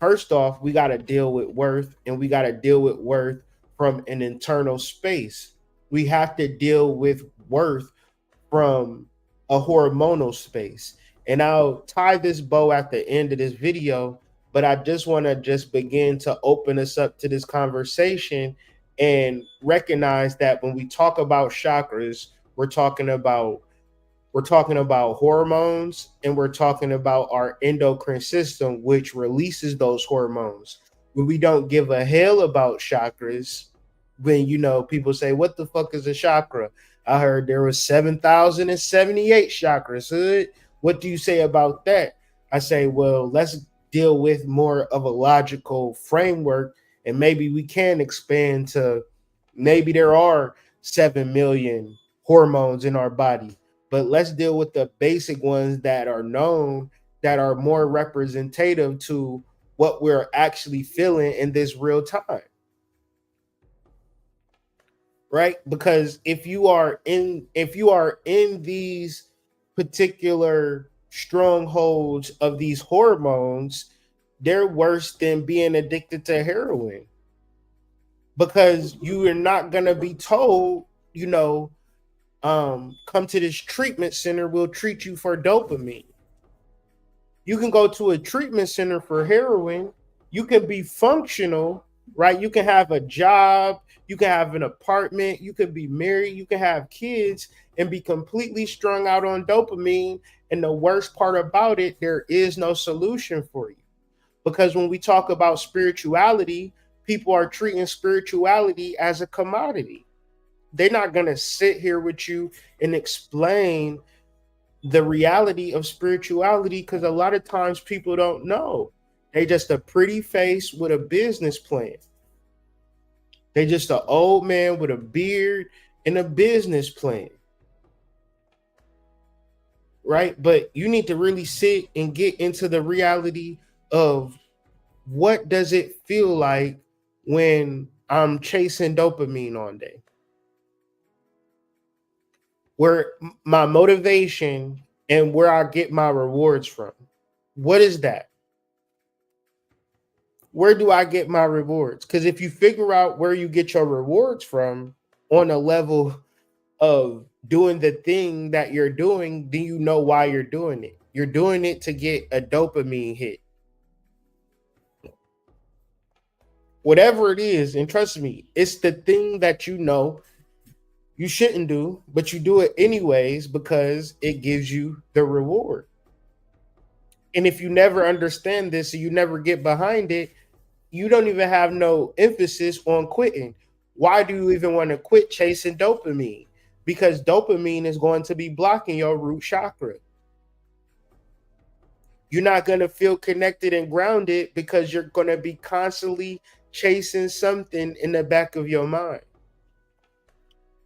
First off, we got to deal with worth, and we got to deal with worth from an internal space. We have to deal with worth from a hormonal space. And I'll tie this bow at the end of this video, but I just want to just begin to open us up to this conversation and recognize that when we talk about chakras, we're talking about hormones, and we're talking about our endocrine system, which releases those hormones. When we don't give a hell about chakras, when people say, what the fuck is a chakra? I heard there was 7,078 chakras. Hood, what do you say about that? I say, well, let's deal with more of a logical framework, and maybe we can expand to maybe there are 7 million hormones in our body. But let's deal with the basic ones that are known, that are more representative to what we're actually feeling in this real time. Right? Because if you are in these particular strongholds of these hormones, they're worse than being addicted to heroin. Because you are not going to be told, come to this treatment center, we'll treat you for dopamine. You can go to a treatment center for heroin. You can be functional, right? You can have a job, you can have an apartment, you can be married, you can have kids, and be completely strung out on dopamine. And the worst part about it, there is no solution for you. Because when we talk about spirituality, people are treating spirituality as a commodity. they're not gonna sit here with you and explain the reality of spirituality, because a lot of times people don't know. They just a pretty face with a business plan. They just an old man with a beard and a business plan. Right? But you need to really sit and get into the reality of what does it feel like when I'm chasing dopamine all day? Where my motivation and where I get my rewards from. What is that? Where do I get my rewards? Because if you figure out where you get your rewards from on a level of doing the thing that you're doing, then you know why you're doing it. You're doing it to get a dopamine hit. Whatever it is, and trust me, it's the thing that you know you shouldn't do, but you do it anyways because it gives you the reward. And if you never understand this and you never get behind it, you don't even have no emphasis on quitting. Why do you even want to quit chasing dopamine? Because dopamine is going to be blocking your root chakra. You're not going to feel connected and grounded because you're going to be constantly chasing something in the back of your mind.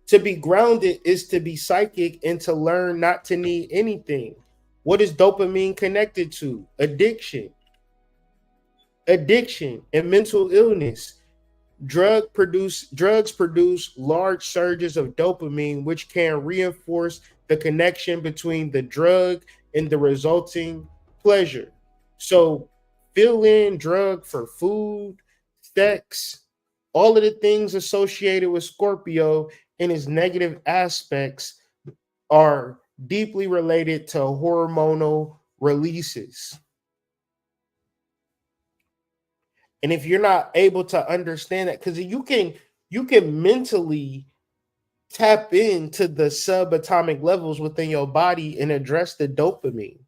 To be grounded is to be psychic and to learn not to need anything. What is dopamine connected to? Addiction and mental illness. Drugs produce large surges of dopamine, which can reinforce the connection between the drug and the resulting pleasure. So fill in drug for food, sex, all of the things associated with Scorpio and its negative aspects are deeply related to hormonal releases. And if you're not able to understand that, because you can mentally tap into the subatomic levels within your body and address the dopamine.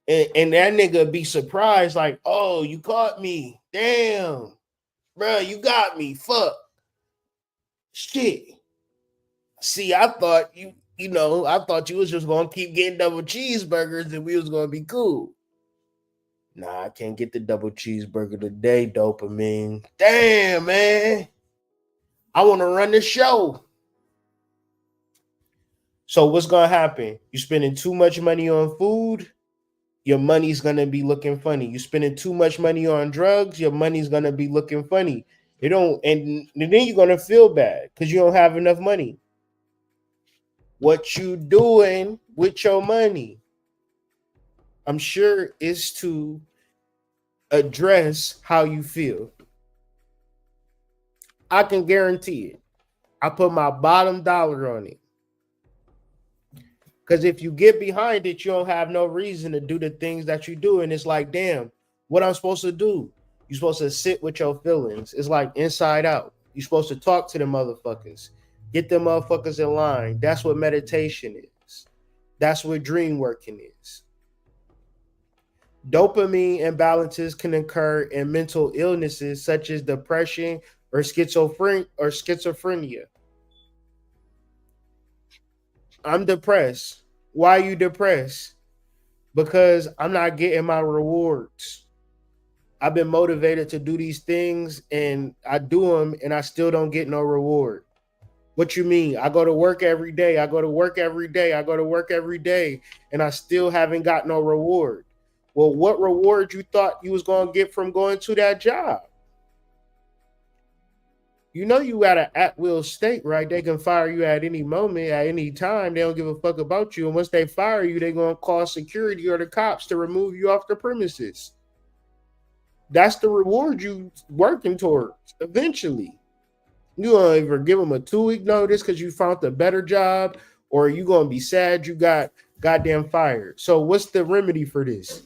And that nigga be surprised, like, oh, you caught me. Damn, bro, you got me. Fuck. Shit. See, I thought I thought you was just gonna keep getting double cheeseburgers and we was gonna be cool. Nah, I can't get the double cheeseburger today, dopamine. Damn, man. I want to run the show. So what's going to happen? You spending too much money on food, your money's going to be looking funny. You spending too much money on drugs, your money's going to be looking funny. And then you're going to feel bad because you don't have enough money. What you doing with your money? I'm sure is to address how you feel. I can guarantee it. I put my bottom dollar on it. Because if you get behind it, you don't have no reason to do the things that you do. And it's like, damn, what I'm supposed to do? You're supposed to sit with your feelings. It's like Inside Out. You're supposed to talk to them motherfuckers. Get them motherfuckers in line. That's what meditation is. That's what dream working is. Dopamine imbalances can occur in mental illnesses such as depression or schizophrenia. I'm depressed. Why are you depressed? Because I'm not getting my rewards. I've been motivated to do these things and I do them and I still don't get no reward. What you mean? I go to work every day. I go to work every day. I go to work every day and I still haven't got no reward. Well, what reward you thought you was going to get from going to that job? You know you got an at-will state, right? They can fire you at any moment, at any time. They don't give a fuck about you. And once they fire you, they're going to call security or the cops to remove you off the premises. That's the reward you working towards eventually. You going to either give them a 2-week notice because you found a better job, or you going to be sad you got goddamn fired. So what's the remedy for this?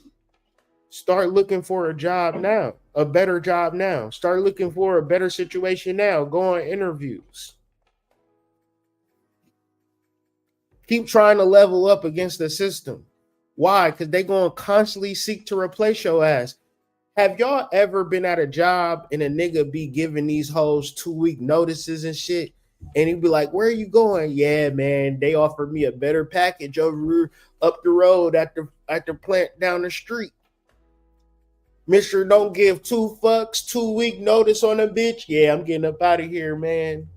Start looking for a job now, a better job now. Start looking for a better situation now. Go on interviews. Keep trying to level up against the system. Why? Because they're going to constantly seek to replace your ass. Have y'all ever been at a job and a nigga be giving these hoes 2-week notices and shit? And he'd be like, where are you going? Yeah, man, they offered me a better package over up the road at the plant down the street. Mister, don't give 2 fucks, 2-week notice on a bitch. Yeah, I'm getting up out of here, man.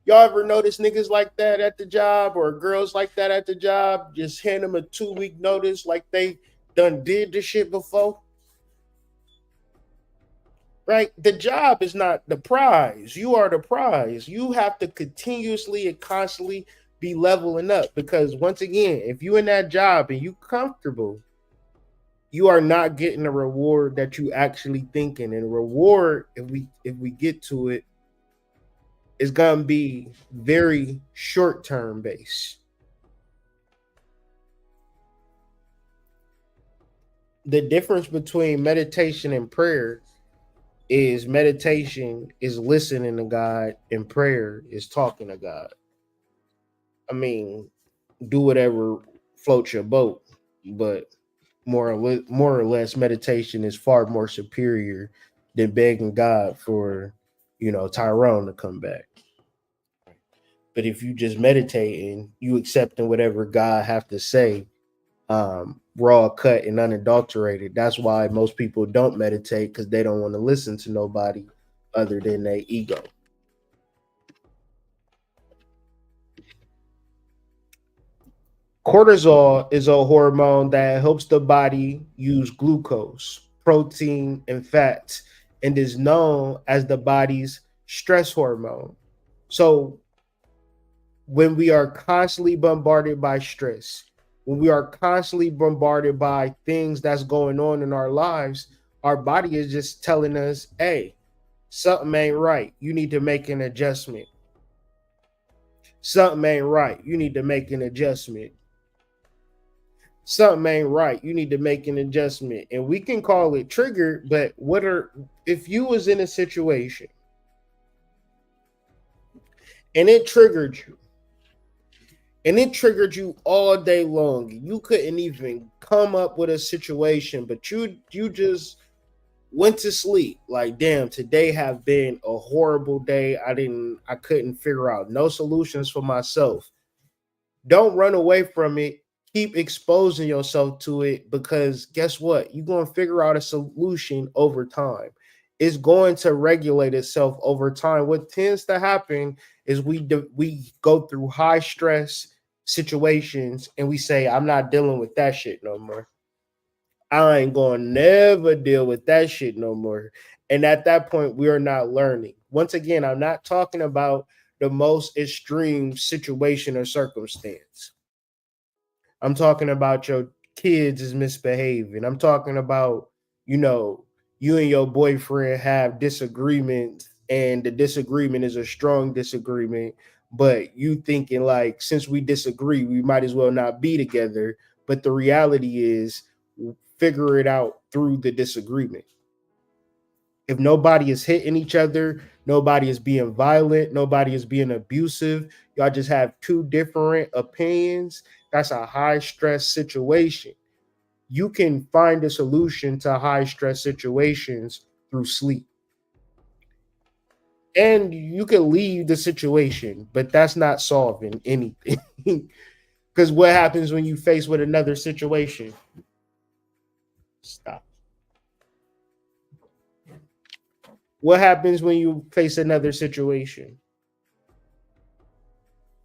Y'all ever notice niggas like that at the job or girls like that at the job? Just hand them a 2-week notice like they done did the shit before? Right? The job is not the prize. You are the prize. You have to continuously and constantly be leveling up, because once again, if you in that job and you comfortable, you are not getting the reward that you actually thinking. And reward, if we get to it, is gonna be very short-term based. The difference between meditation and prayer is meditation is listening to God and prayer is talking to God. I mean, do whatever floats your boat, but more or less meditation is far more superior than begging God for, Tyrone to come back. But if you just meditating, you accepting whatever God have to say, raw, cut, and unadulterated. That's why most people don't meditate, because they don't want to listen to nobody other than their ego. Cortisol is a hormone that helps the body use glucose, protein, and fats, and is known as the body's stress hormone. So when we are constantly bombarded by stress, when we are constantly bombarded by things that's going on in our lives, our body is just telling us, hey, something ain't right. You need to make an adjustment. Something ain't right. You need to make an adjustment. Something ain't right. You need to make an adjustment. And we can call it triggered, but if you was in a situation and it triggered you, and it triggered you all day long, you couldn't even come up with a situation, but you just went to sleep like, damn, today have been a horrible day. I couldn't figure out no solutions for myself. Don't run away from it. Keep exposing yourself to it, because guess what? You're going to figure out a solution over time. It's going to regulate itself over time. What tends to happen is we go through high stress situations and we say, I'm not dealing with that shit no more. I ain't going to never deal with that shit no more. And at that point, we are not learning. Once again, I'm not talking about the most extreme situation or circumstance. I'm talking about your kids is misbehaving. I'm talking about, you and your boyfriend have disagreements, and the disagreement is a strong disagreement, but you thinking like, since we disagree, we might as well not be together. But the reality is, figure it out through the disagreement. If nobody is hitting each other, nobody is being violent, nobody is being abusive, y'all just have two different opinions, that's a high stress situation. You can find a solution to high stress situations through sleep. And you can leave the situation, but that's not solving anything. Because what happens when you face with another situation? Stop. What happens when you face another situation?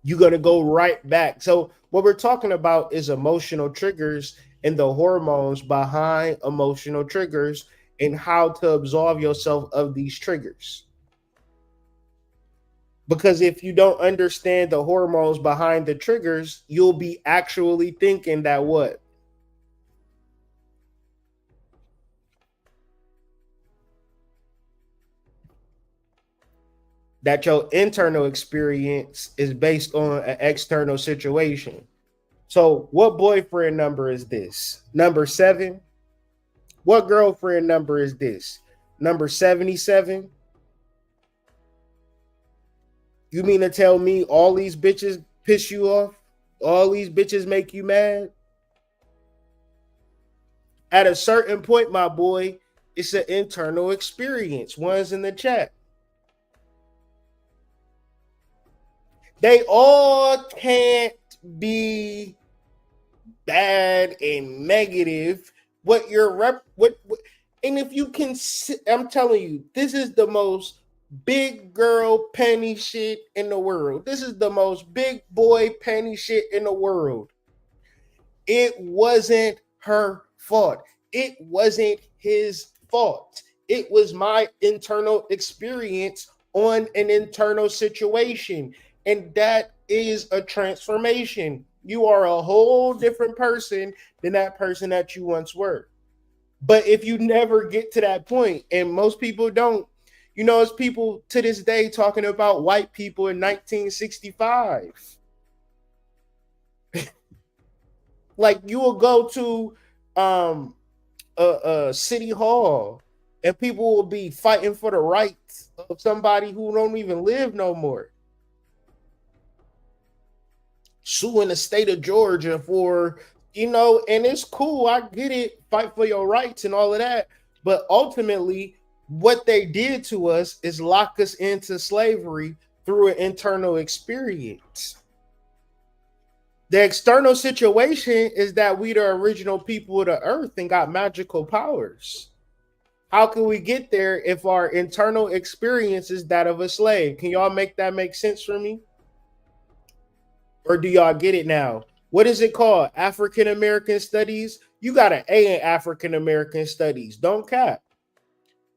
You're going to go right back. So what we're talking about is emotional triggers and the hormones behind emotional triggers and how to absolve yourself of these triggers. Because if you don't understand the hormones behind the triggers, you'll be actually thinking that what? That your internal experience is based on an external situation. So what boyfriend number is this? Number 7? What girlfriend number is this? Number 77? You mean to tell me all these bitches piss you off? All these bitches make you mad? At a certain point, my boy, It's an internal experience. One's in the chat. They all can't be bad and negative. What and if you can, I'm telling you, this is the most big girl penny shit in the world. This is the most big boy penny shit in the world. It wasn't her fault. It wasn't his fault. It was my internal experience on an internal situation. And that is a transformation. You are a whole different person than that person that you once were. But if you never get to that point, and most people don't, you know, it's people to this day talking about white people in 1965. Like, you will go to a city hall and people will be fighting for the rights of somebody who don't even live no more. Suing the state of Georgia for, you know, and it's cool. I get it. Fight for your rights and all of that. But ultimately, what they did to us is lock us into slavery through an internal experience. The external situation is that we the original people of the earth and got magical powers. How can we get there if our internal experience is that of a slave? Can y'all make that make sense for me? Or do y'all get it now? What is it called? African American Studies? You got an A in African American Studies. Don't cap.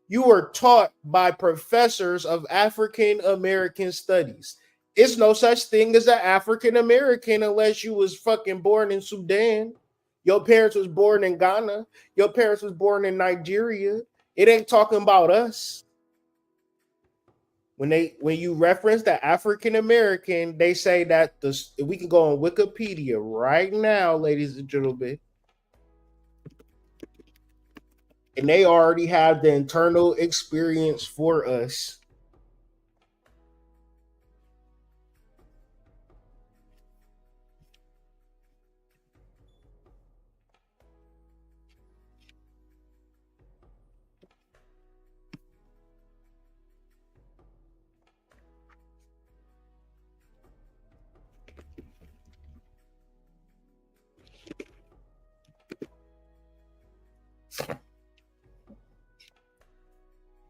You were taught by professors of African American Studies. It's no such thing as an African American unless you was fucking born in Sudan. Your parents was born in Ghana. Your parents was born in Nigeria. It ain't talking about us. When you reference the African American, they say that we can go on Wikipedia right now, ladies and gentlemen, and they already have the internal experience for us.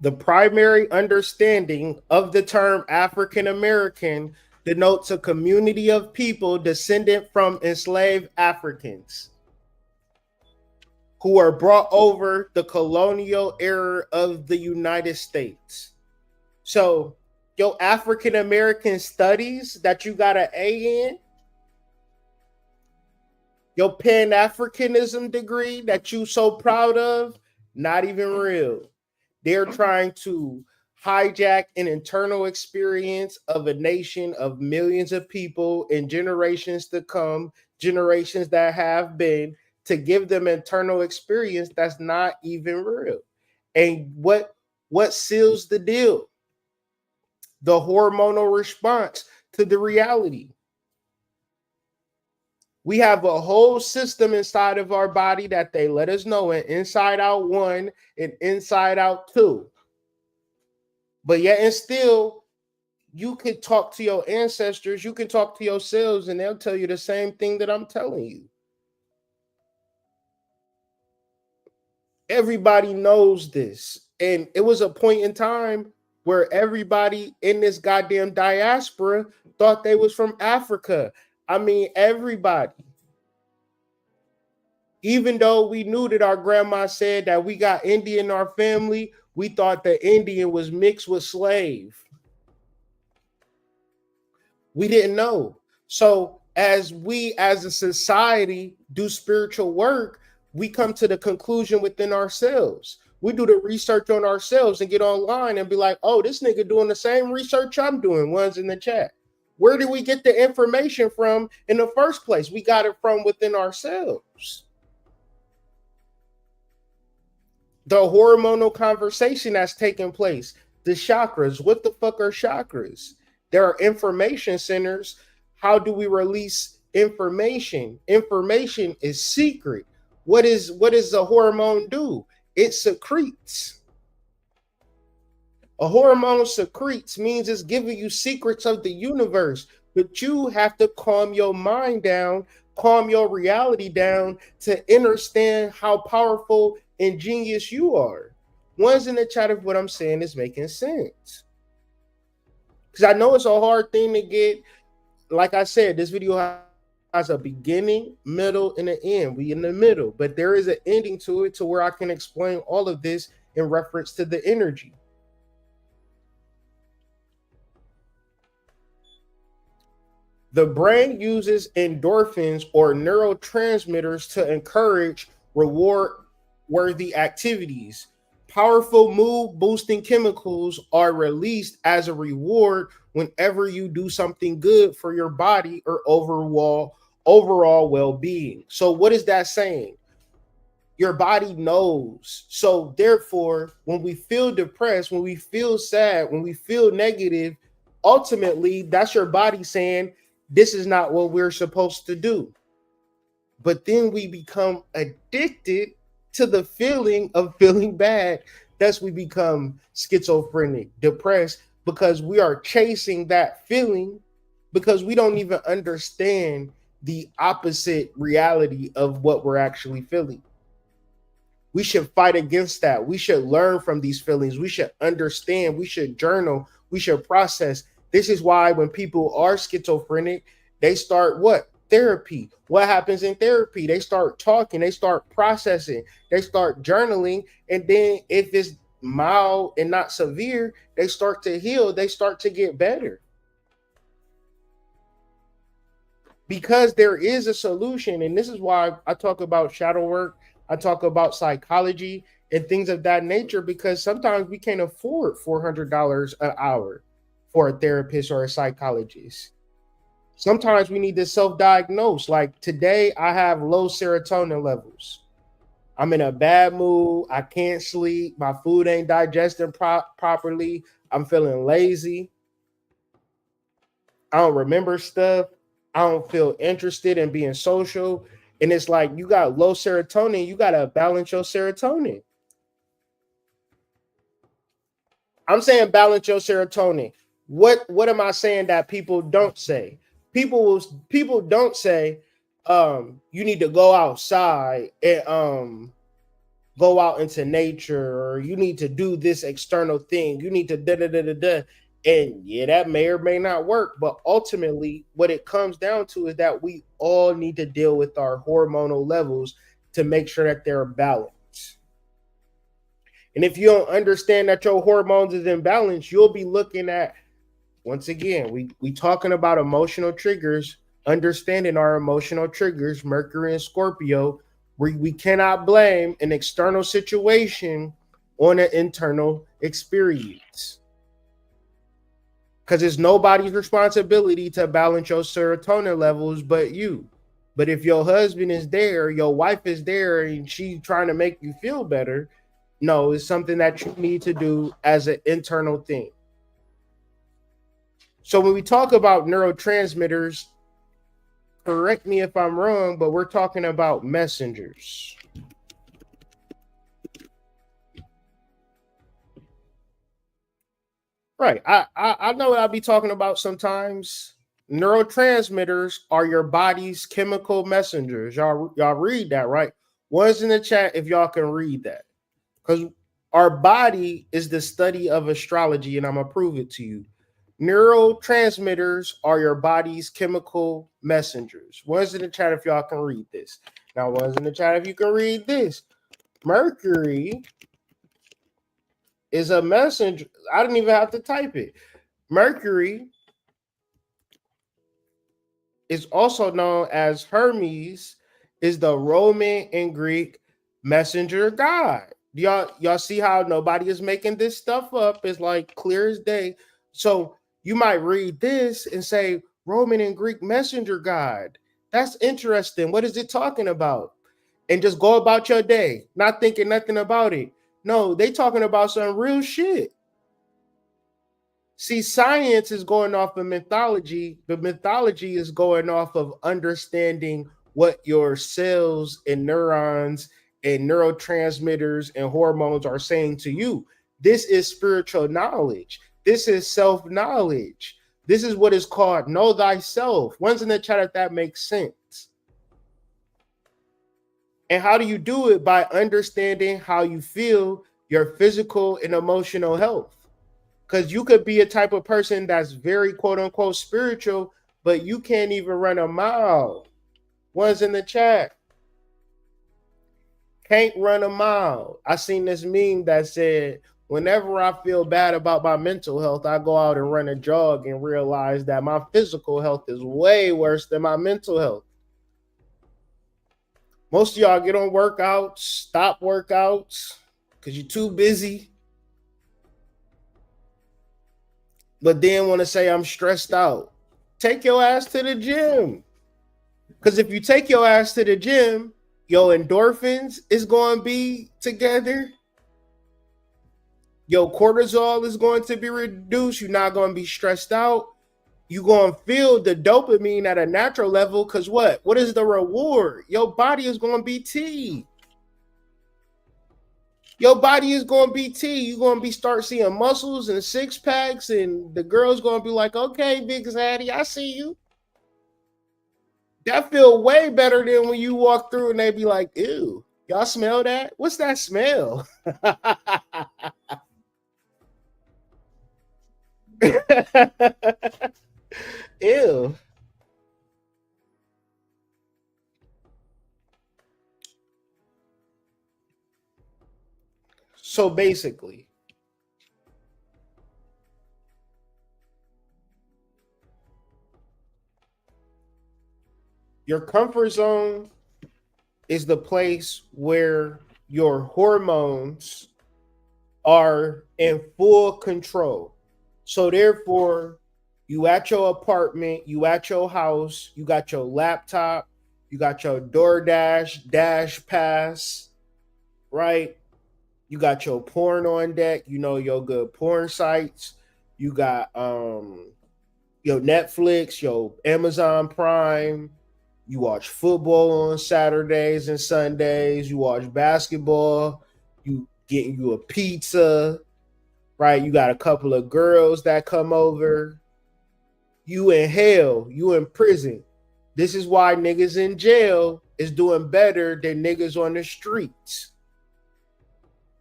The primary understanding of the term African American denotes a community of people descendant from enslaved Africans who were brought over the colonial era of the United States. So, your African American studies that you got an A in, your Pan-Africanism degree that you so proud of, not even real. They're trying to hijack an internal experience of a nation of millions of people in generations to come, generations that have been, to give them internal experience that's not even real. And what seals the deal? The hormonal response to the reality. We have a whole system inside of our body that they let us know an inside out 1 and inside out 2. But yet and still, you can talk to your ancestors, you can talk to yourselves, and they'll tell you the same thing that I'm telling you. Everybody knows this. And it was a point in time where everybody in this goddamn diaspora thought they was from Africa. I mean, everybody. Even though we knew that our grandma said that we got Indian in our family, we thought the Indian was mixed with slave. We didn't know. So as we as a society do spiritual work, we come to the conclusion within ourselves. We do the research on ourselves and get online and be like, oh, this nigga doing the same research I'm doing. One's in the chat. Where did we get the information from in the first place? We got it from within ourselves. The hormonal conversation that's taking place, the chakras. What the fuck are chakras? There are information centers. How do we release information? Information is secret. What does a hormone do? it secretes. A hormone secretes means it's giving you secrets of the universe, but you have to calm your mind down, calm your reality down to understand how powerful and genius you are. One's in the chat if what I'm saying is making sense. Because I know it's a hard thing to get. Like I said, this video has a beginning, middle, and an end. We in the middle, but there is an ending to it to where I can explain all of this in reference to the energy. The brain uses endorphins or neurotransmitters to encourage reward-worthy activities. Powerful mood-boosting chemicals are released as a reward whenever you do something good for your body or overall well-being. So what is that saying? Your body knows. So therefore, when we feel depressed, when we feel sad, when we feel negative, ultimately, that's your body saying, this is not what we're supposed to do. But then we become addicted to the feeling of feeling bad. Thus, we become schizophrenic, depressed, because we are chasing that feeling because we don't even understand the opposite reality of what we're actually feeling. We should fight against that. We should learn from these feelings. We should understand. We should journal. We should process. This is why when people are schizophrenic, they start what? Therapy. What happens in therapy? They start talking. They start processing. They start journaling. And then if it's mild and not severe, they start to heal. They start to get better. Because there is a solution. And this is why I talk about shadow work. I talk about psychology and things of that nature, because sometimes we can't afford $400 an hour for a therapist or a psychologist. Sometimes we need to self-diagnose. Like today, I have low serotonin levels. I'm in a bad mood. I can't sleep. My food ain't digesting properly. I'm feeling lazy. I don't remember stuff. I don't feel interested in being social. And it's like, you got low serotonin. You got to balance your serotonin. I'm saying balance your serotonin. What am I saying that people don't say? People don't say you need to go outside and go out into nature, or you need to do this external thing. You need to da da da da da. And yeah, that may or may not work, but ultimately what it comes down to is that we all need to deal with our hormonal levels to make sure that they're balanced. And if you don't understand that your hormones is in balance, you'll be looking at, once again, we talking about emotional triggers, understanding our emotional triggers, Mercury and Scorpio. We cannot blame an external situation on an internal experience, because it's nobody's responsibility to balance your serotonin levels but you. But if your husband is there, your wife is there, and she's trying to make you feel better, no, it's something that you need to do as an internal thing. So when we talk about neurotransmitters, correct me if I'm wrong, but we're talking about messengers. Right. I know what I'll be talking about sometimes. Neurotransmitters are your body's chemical messengers. Y'all read that, right? One's in the chat if y'all can read that. Because our body is the study of astrology, and I'm going to prove it to you. Neurotransmitters are your body's chemical messengers. One's in the chat if y'all can read this. Now, one's in the chat if you can read this. Mercury is a messenger. I didn't even have to type it. Mercury is also known as Hermes, is the Roman and Greek messenger god. Y'all see how nobody is making this stuff up? It's like clear as day. So you might read this and say, Roman and Greek messenger god. That's interesting. What is it talking about? And just go about your day, not thinking nothing about it. No, they talking about some real shit. See, science is going off of mythology. The mythology is going off of understanding what your cells and neurons and neurotransmitters and hormones are saying to you. This is spiritual knowledge. This is self-knowledge. This is what is called know thyself. One's in the chat if that makes sense. And how do you do it? By understanding how you feel, your physical and emotional health. Because you could be a type of person that's very quote unquote spiritual, but you can't even run a mile. One's in the chat. Can't run a mile. I seen this meme that said, whenever I feel bad about my mental health, I go out and run a jog and realize that my physical health is way worse than my mental health. Most of y'all get on workouts, stop workouts, because you're too busy. But then want to say I'm stressed out. Take your ass to the gym. Because if you take your ass to the gym, your endorphins is going to be together. Your cortisol is going to be reduced. You're not going to be stressed out. You're going to feel the dopamine at a natural level because what? What is the reward? Your body is going to be T. Your body is going to be T. You're going to be start seeing muscles and six packs, and the girl's going to be like, okay, Big Zaddy, I see you. That feel way better than when you walk through and they be like, ew, y'all smell that? What's that smell? Ew. So basically, your comfort zone is the place where your hormones are in full control. So therefore, you at your apartment, you at your house, you got your laptop, you got your DoorDash, Dash Pass, right? You got your porn on deck, you know, your good porn sites. You got your Netflix, your Amazon Prime. You watch football on Saturdays and Sundays. You watch basketball. You getting you a pizza, right? You got a couple of girls that come over. You in hell. You in prison. This is why niggas in jail is doing better than niggas on the streets.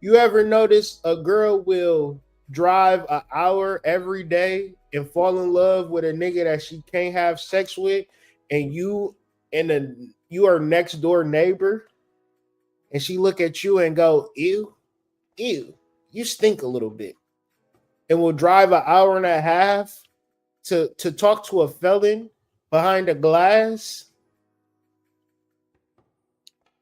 You ever notice a girl will drive an hour every day and fall in love with a nigga that she can't have sex with, and you are next door neighbor, and she look at you and go, ew, you stink a little bit, and will drive an hour and a half to talk to a felon behind a glass?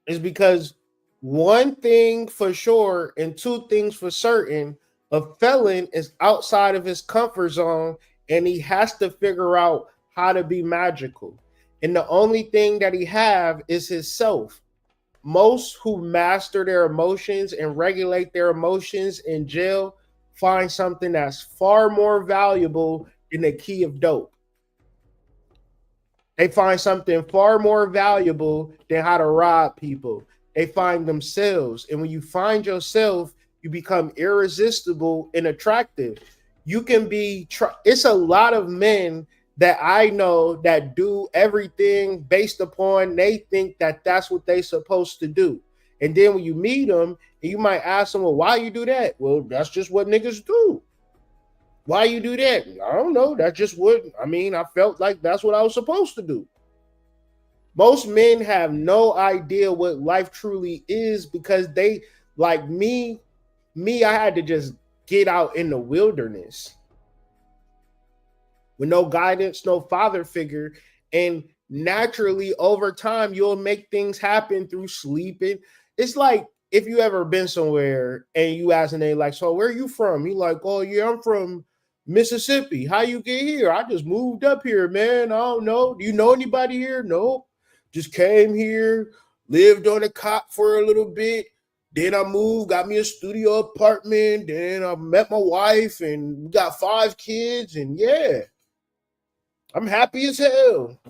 Is because one thing for sure and two things for certain, a felon is outside of his comfort zone and he has to figure out how to be magical. And the only thing that he have is his self. Most who master their emotions and regulate their emotions in jail find something that's far more valuable than the key of dope. They find something far more valuable than how to rob people. They find themselves. And when you find yourself, you become irresistible and attractive. You can be, it's a lot of men that I know that do everything based upon they think that that's what they supposed to do. And then when you meet them, you might ask them, well, why you do that? Well, that's just what niggas do. Why you do that? I don't know. That's just what, I felt like that's what I was supposed to do. Most men have no idea what life truly is because they, like me, I had to just get out in the wilderness with no guidance, no father figure. And naturally, over time, you'll make things happen through sleeping. It's like if you ever been somewhere and you ask and they like, so where are you from? You like, oh yeah, I'm from Mississippi. How you get here? I just moved up here, man. I don't know. Do you know anybody here? No. Just came here, lived on a cot for a little bit. Then I moved, got me a studio apartment. Then I met my wife and we got 5 kids. And yeah, I'm happy as hell.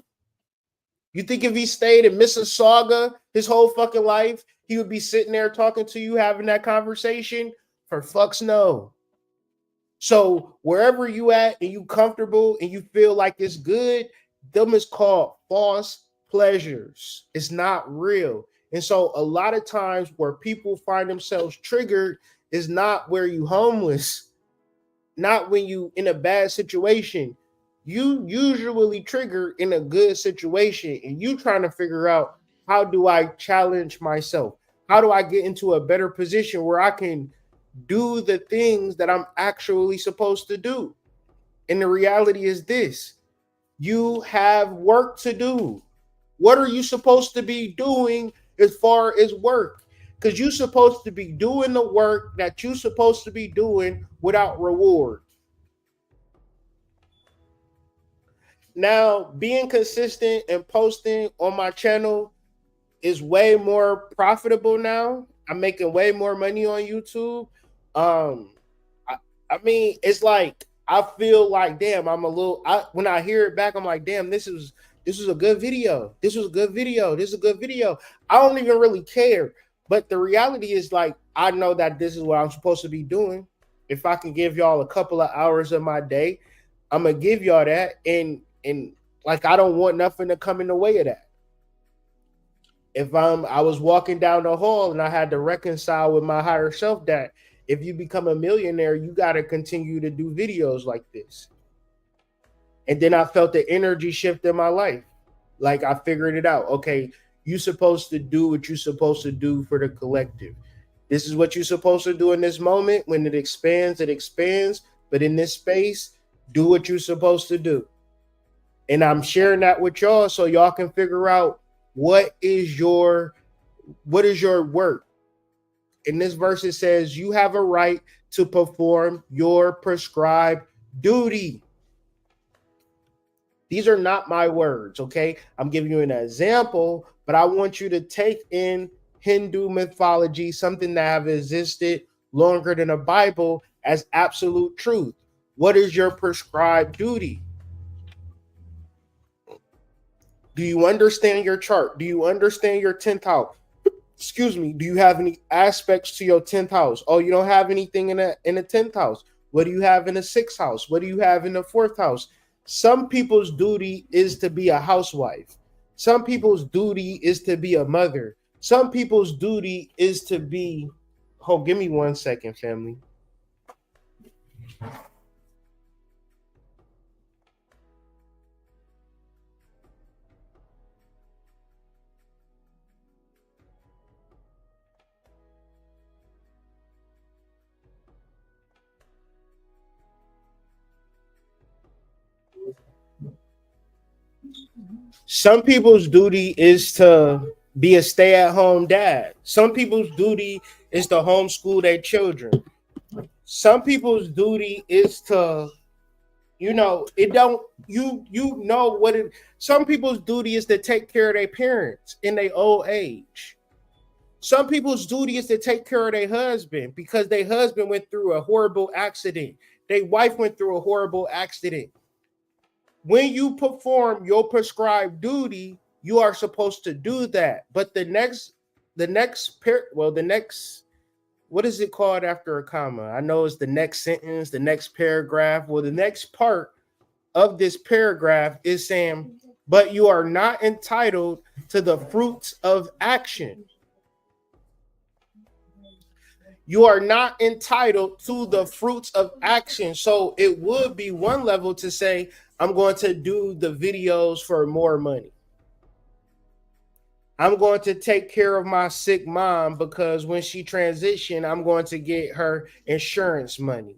You think if he stayed in Mississauga his whole fucking life he would be sitting there talking to you, having that conversation? For fuck's no. So wherever you at and you comfortable and you feel like it's good, them is called false pleasures. It's not real. And so a lot of times where people find themselves triggered is not where you homeless, not when you in a bad situation. You usually trigger in a good situation and you trying to figure out, how do I challenge myself? How do I get into a better position where I can do the things that I'm actually supposed to do? And the reality is this: you have work to do. What are you supposed to be doing as far as work? Because you're supposed to be doing the work that you're supposed to be doing without reward. Now, being consistent and posting on my channel is way more profitable now. I'm making way more money on YouTube. I mean, it's like I feel like, damn, I'm a little. When I hear it back, I'm like, damn, this is a good video. This was a good video. This is a good video. I don't even really care. But the reality is, like, I know that this is what I'm supposed to be doing. If I can give y'all a couple of hours of my day, I'm gonna give y'all that. And like, I don't want nothing to come in the way of that. If I was walking down the hall and I had to reconcile with my higher self that if you become a millionaire, you got to continue to do videos like this. And then I felt the energy shift in my life. Like, I figured it out. Okay, you're supposed to do what you're supposed to do for the collective. This is what you're supposed to do in this moment. When it expands, it expands. But in this space, do what you're supposed to do. And I'm sharing that with y'all so y'all can figure out what is your work. In this verse, it says, you have a right to perform your prescribed duty. These are not my words, okay? I'm giving you an example, but I want you to take in Hindu mythology, something that have existed longer than the Bible, as absolute truth. What is your prescribed duty? Do you understand your chart? Do you understand your 10th house? Excuse me. Do you have any aspects to your 10th house? Oh, you don't have anything in the 10th house. What do you have in the 6th house? What do you have in the 4th house? Some people's duty is to be a housewife. Some people's duty is to be a mother. Some people's duty is to be... Oh, give me 1 second, family. Some people's duty is to be a stay-at-home dad. Some people's duty is to homeschool their children. Some people's duty is to, some people's duty is to take care of their parents in their old age. Some people's duty is to take care of their husband because their husband went through a horrible accident. Their wife went through a horrible accident. When you perform your prescribed duty, you are supposed to do that. But the next, what is it called after a comma? I know it's the next sentence, the next paragraph. Well, the next part of this paragraph is saying, but you are not entitled to the fruits of action. You are not entitled to the fruits of action. So it would be one level to say, I'm going to do the videos for more money. I'm going to take care of my sick mom because when she transitioned, I'm going to get her insurance money.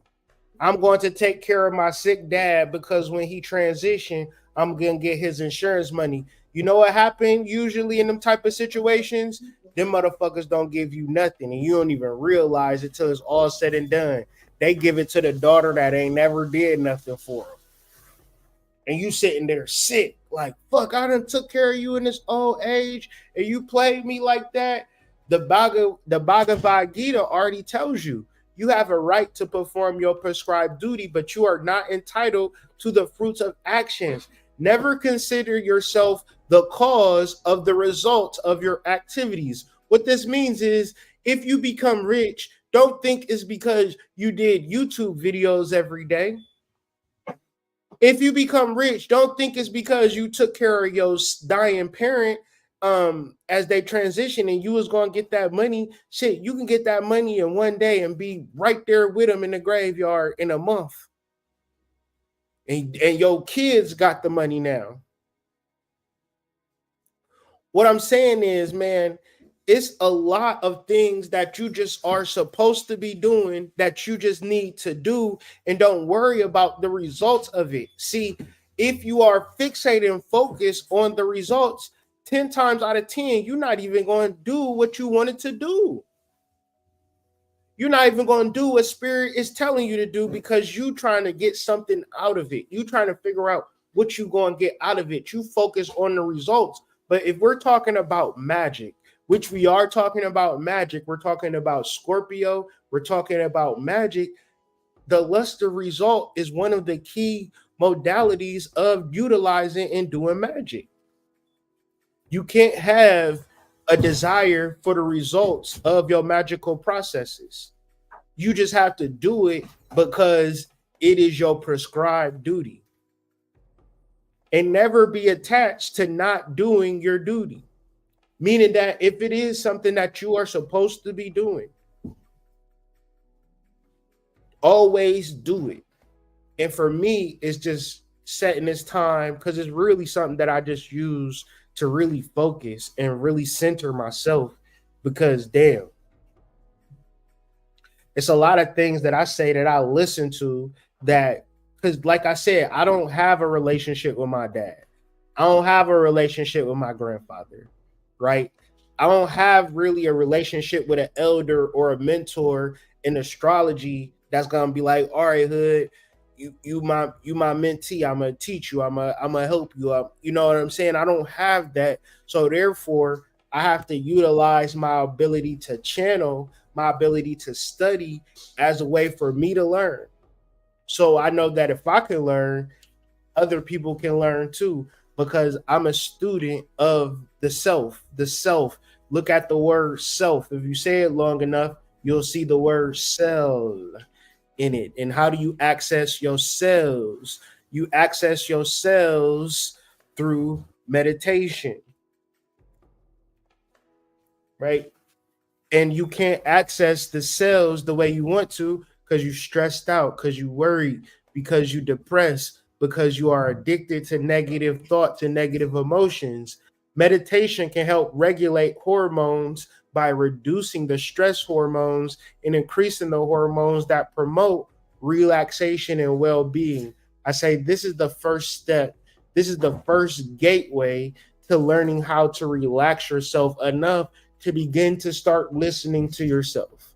I'm going to take care of my sick dad because when he transitioned, I'm going to get his insurance money. You know what happened usually in them type of situations? Them motherfuckers don't give you nothing and you don't even realize it till it's all said and done. They give it to the daughter that ain't never did nothing for them. And you sitting there sick, like, fuck, I done took care of you in this old age, and you played me like that. The Bhagavad Gita already tells you, you have a right to perform your prescribed duty, but you are not entitled to the fruits of actions. Never consider yourself the cause of the result of your activities. What this means is if you become rich, don't think it's because you did YouTube videos every day. If you become rich, don't think it's because you took care of your dying parent as they transition and you was going to get that money. Shit, you can get that money in one day and be right there with them in the graveyard in a month. And your kids got the money now. What I'm saying is, man, it's a lot of things that you just are supposed to be doing that you just need to do, and don't worry about the results of it. See, if you are fixated and focused on the results, 10 times out of 10, you're not even going to do what you wanted to do. You're not even going to do what spirit is telling you to do because you're trying to get something out of it. You're trying to figure out what you're going to get out of it. You focus on the results. But if we're talking about magic, which we are talking about magic, we're talking about Scorpio, we're talking about magic, the luster result is one of the key modalities of utilizing and doing magic. You can't have a desire for the results of your magical processes. You just have to do it because it is your prescribed duty. And never be attached to not doing your duty. Meaning that if it is something that you are supposed to be doing, always do it. And for me, it's just setting this time because it's really something that I just use to really focus and really center myself because damn, it's a lot of things that I say that I listen to that, because like I said, I don't have a relationship with my dad. I don't have a relationship with my grandfather, right? I don't have really a relationship with an elder or a mentor in astrology that's gonna be like, all right, Hood, you my mentee. I'm gonna teach you. I'm gonna help you. You know what I'm saying? I don't have that, so therefore I have to utilize my ability to channel, my ability to study as a way for me to learn. So I know that if I can learn, other people can learn too, because I'm a student of the self. The self. Look at the word self. If you say it long enough, you'll see the word cell in it. And how do you access your cells? You access your cells through meditation, right? And you can't access the cells the way you want to because you're stressed out, because you worried, because you depressed, because you are addicted to negative thoughts and negative emotions. Meditation can help regulate hormones by reducing the stress hormones and increasing the hormones that promote relaxation and well-being. I say this is the first step. This is the first gateway to learning how to relax yourself enough to begin to start listening to yourself,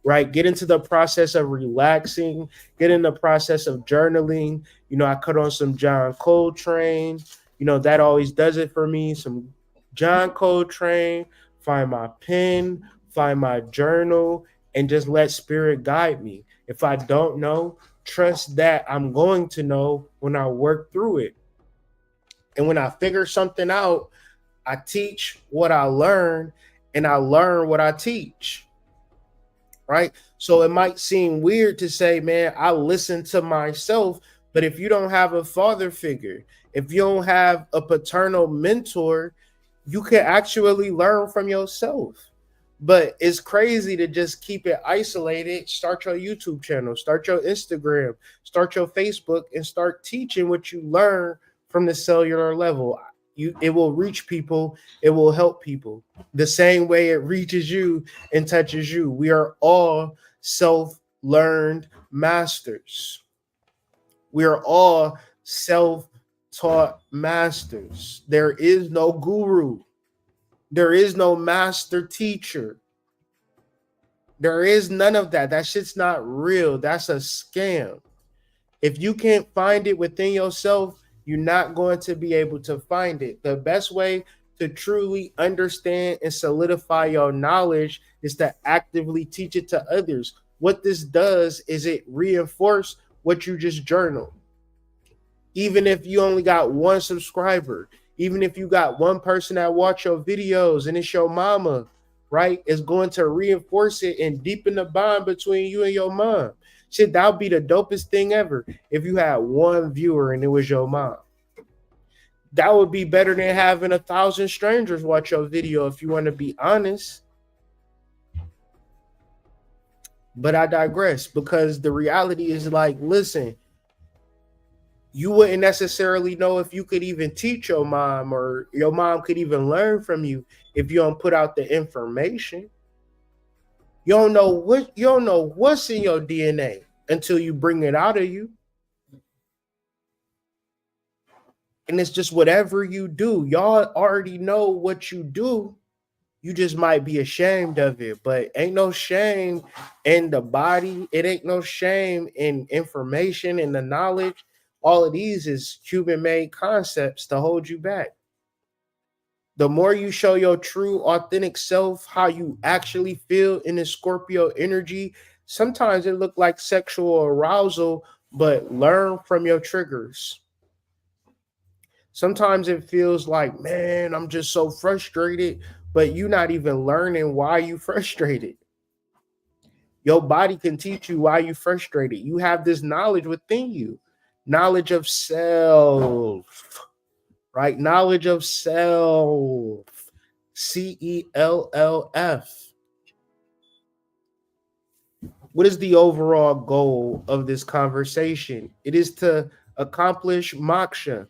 right? Get into the process of relaxing, get in the process of journaling. You know, I cut on some John Coltrane. You know, that always does it for me. Some John Coltrane, find my pen, find my journal, and just let spirit guide me. If I don't know, trust that I'm going to know when I work through it. And when I figure something out, I teach what I learn and I learn what I teach, right? So it might seem weird to say, man, I listen to myself, but if you don't have a father figure, if you don't have a paternal mentor, you can actually learn from yourself. But it's crazy to just keep it isolated. Start your YouTube channel, start your Instagram, start your Facebook, and start teaching what you learn from the cellular level. It will reach people. It will help people the same way it reaches you and touches you. We are all self-learned masters. We are all self-taught masters. There is no guru. There is no master teacher. There is none of that. That shit's not real. That's a scam. If you can't find it within yourself, you're not going to be able to find it. The best way to truly understand and solidify your knowledge is to actively teach it to others. What this does is it reinforces what you just journaled. Even if you only got one subscriber, even if you got one person that watch your videos and it's your mama, right, is going to reinforce it and deepen the bond between you and your mom. Shit, that would be the dopest thing ever if you had one viewer and it was your mom. That would be better than having 1,000 strangers watch your video, if you want to be honest. But I digress, because the reality is, like, listen, you wouldn't necessarily know if you could even teach your mom, or your mom could even learn from you, if you don't put out the information. You don't know what's in your DNA until you bring it out of you. And it's just whatever you do. Y'all already know what you do. You just might be ashamed of it, but ain't no shame in the body. It ain't no shame in information and the knowledge. All of these is human-made concepts to hold you back. The more you show your true, authentic self, how you actually feel in the Scorpio energy, sometimes it look like sexual arousal, but learn from your triggers. Sometimes it feels like, man, I'm just so frustrated, but you're not even learning why you frustrated. Your body can teach you why you frustrated. You have this knowledge within you, knowledge of self, right? Knowledge of self, CELLF. What is the overall goal of this conversation? It is to accomplish moksha.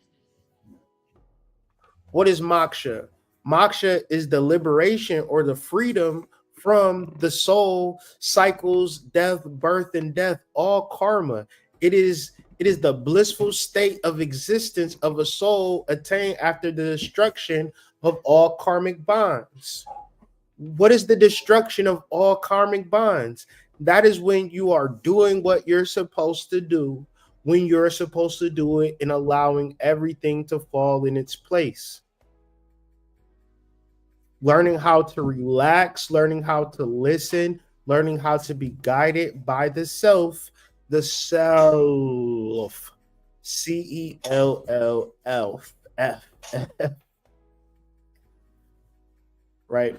What is moksha? Moksha is the liberation or the freedom from the soul cycles, death, birth, and death, all karma. It is the blissful state of existence of a soul attained after the destruction of all karmic bonds. What is the destruction of all karmic bonds? That is when you are doing what you're supposed to do, when you're supposed to do it, and allowing everything to fall in its place. Learning how to relax, learning how to listen, learning how to be guided by the self, CELLF, right?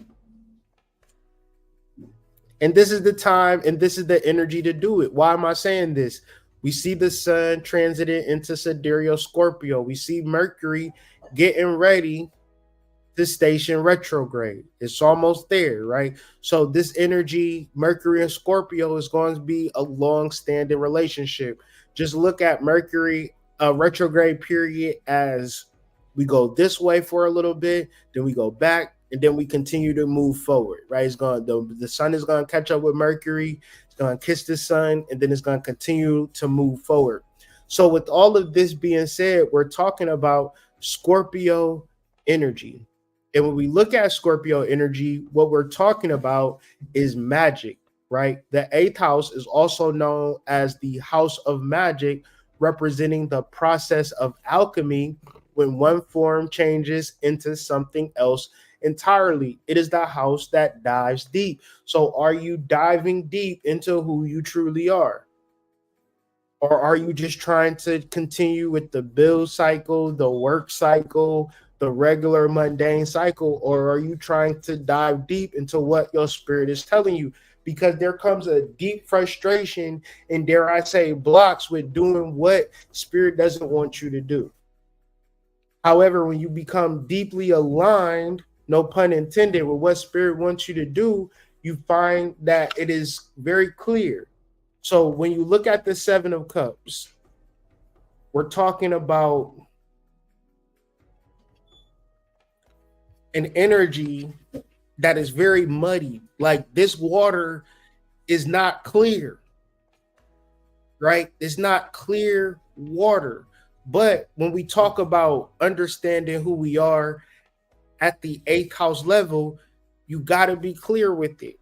And this is the time and this is the energy to do it. Why am I saying this? We see the sun transiting into sidereal Scorpio. We see Mercury getting ready to station retrograde. It's almost there, right? So this energy, Mercury and Scorpio, is going to be a long-standing relationship. Just look at Mercury retrograde period as we go this way for a little bit, then we go back, and then we continue to move forward, right? It's going the sun is going to catch up with Mercury, it's going to kiss the sun, and then it's going to continue to move forward. So with all of this being said, we're talking about Scorpio energy. And when we look at Scorpio energy, what we're talking about is magic, right? The 8th house is also known as the house of magic, representing the process of alchemy when one form changes into something else entirely. It is the house that dives deep. So are you diving deep into who you truly are? Or are you just trying to continue with the bill cycle, the work cycle, the regular mundane cycle? Or are you trying to dive deep into what your spirit is telling you? Because there comes a deep frustration and, dare I say, blocks with doing what spirit doesn't want you to do. However, when you become deeply aligned, no pun intended, with what spirit wants you to do, you find that it is very clear. So when you look at the 7 of Cups, we're talking about an energy that is very muddy. Like, this water is not clear, right? It's not clear water. But when we talk about understanding who we are at the 8th house level, you got to be clear with it.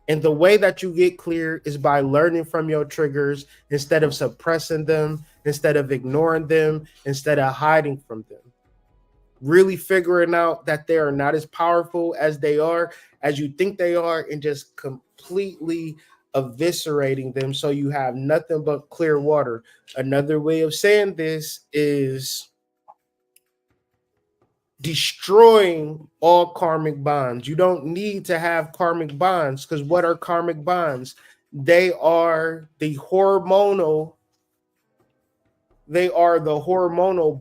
And the way that you get clear is by learning from your triggers instead of suppressing them, instead of ignoring them, instead of hiding from them. Really figuring out that they are not as powerful as they are, as you think they are, and just completely eviscerating them so you have nothing but clear water. Another way of saying this is destroying all karmic bonds. You don't need to have karmic bonds, because what are karmic bonds? They are the hormonal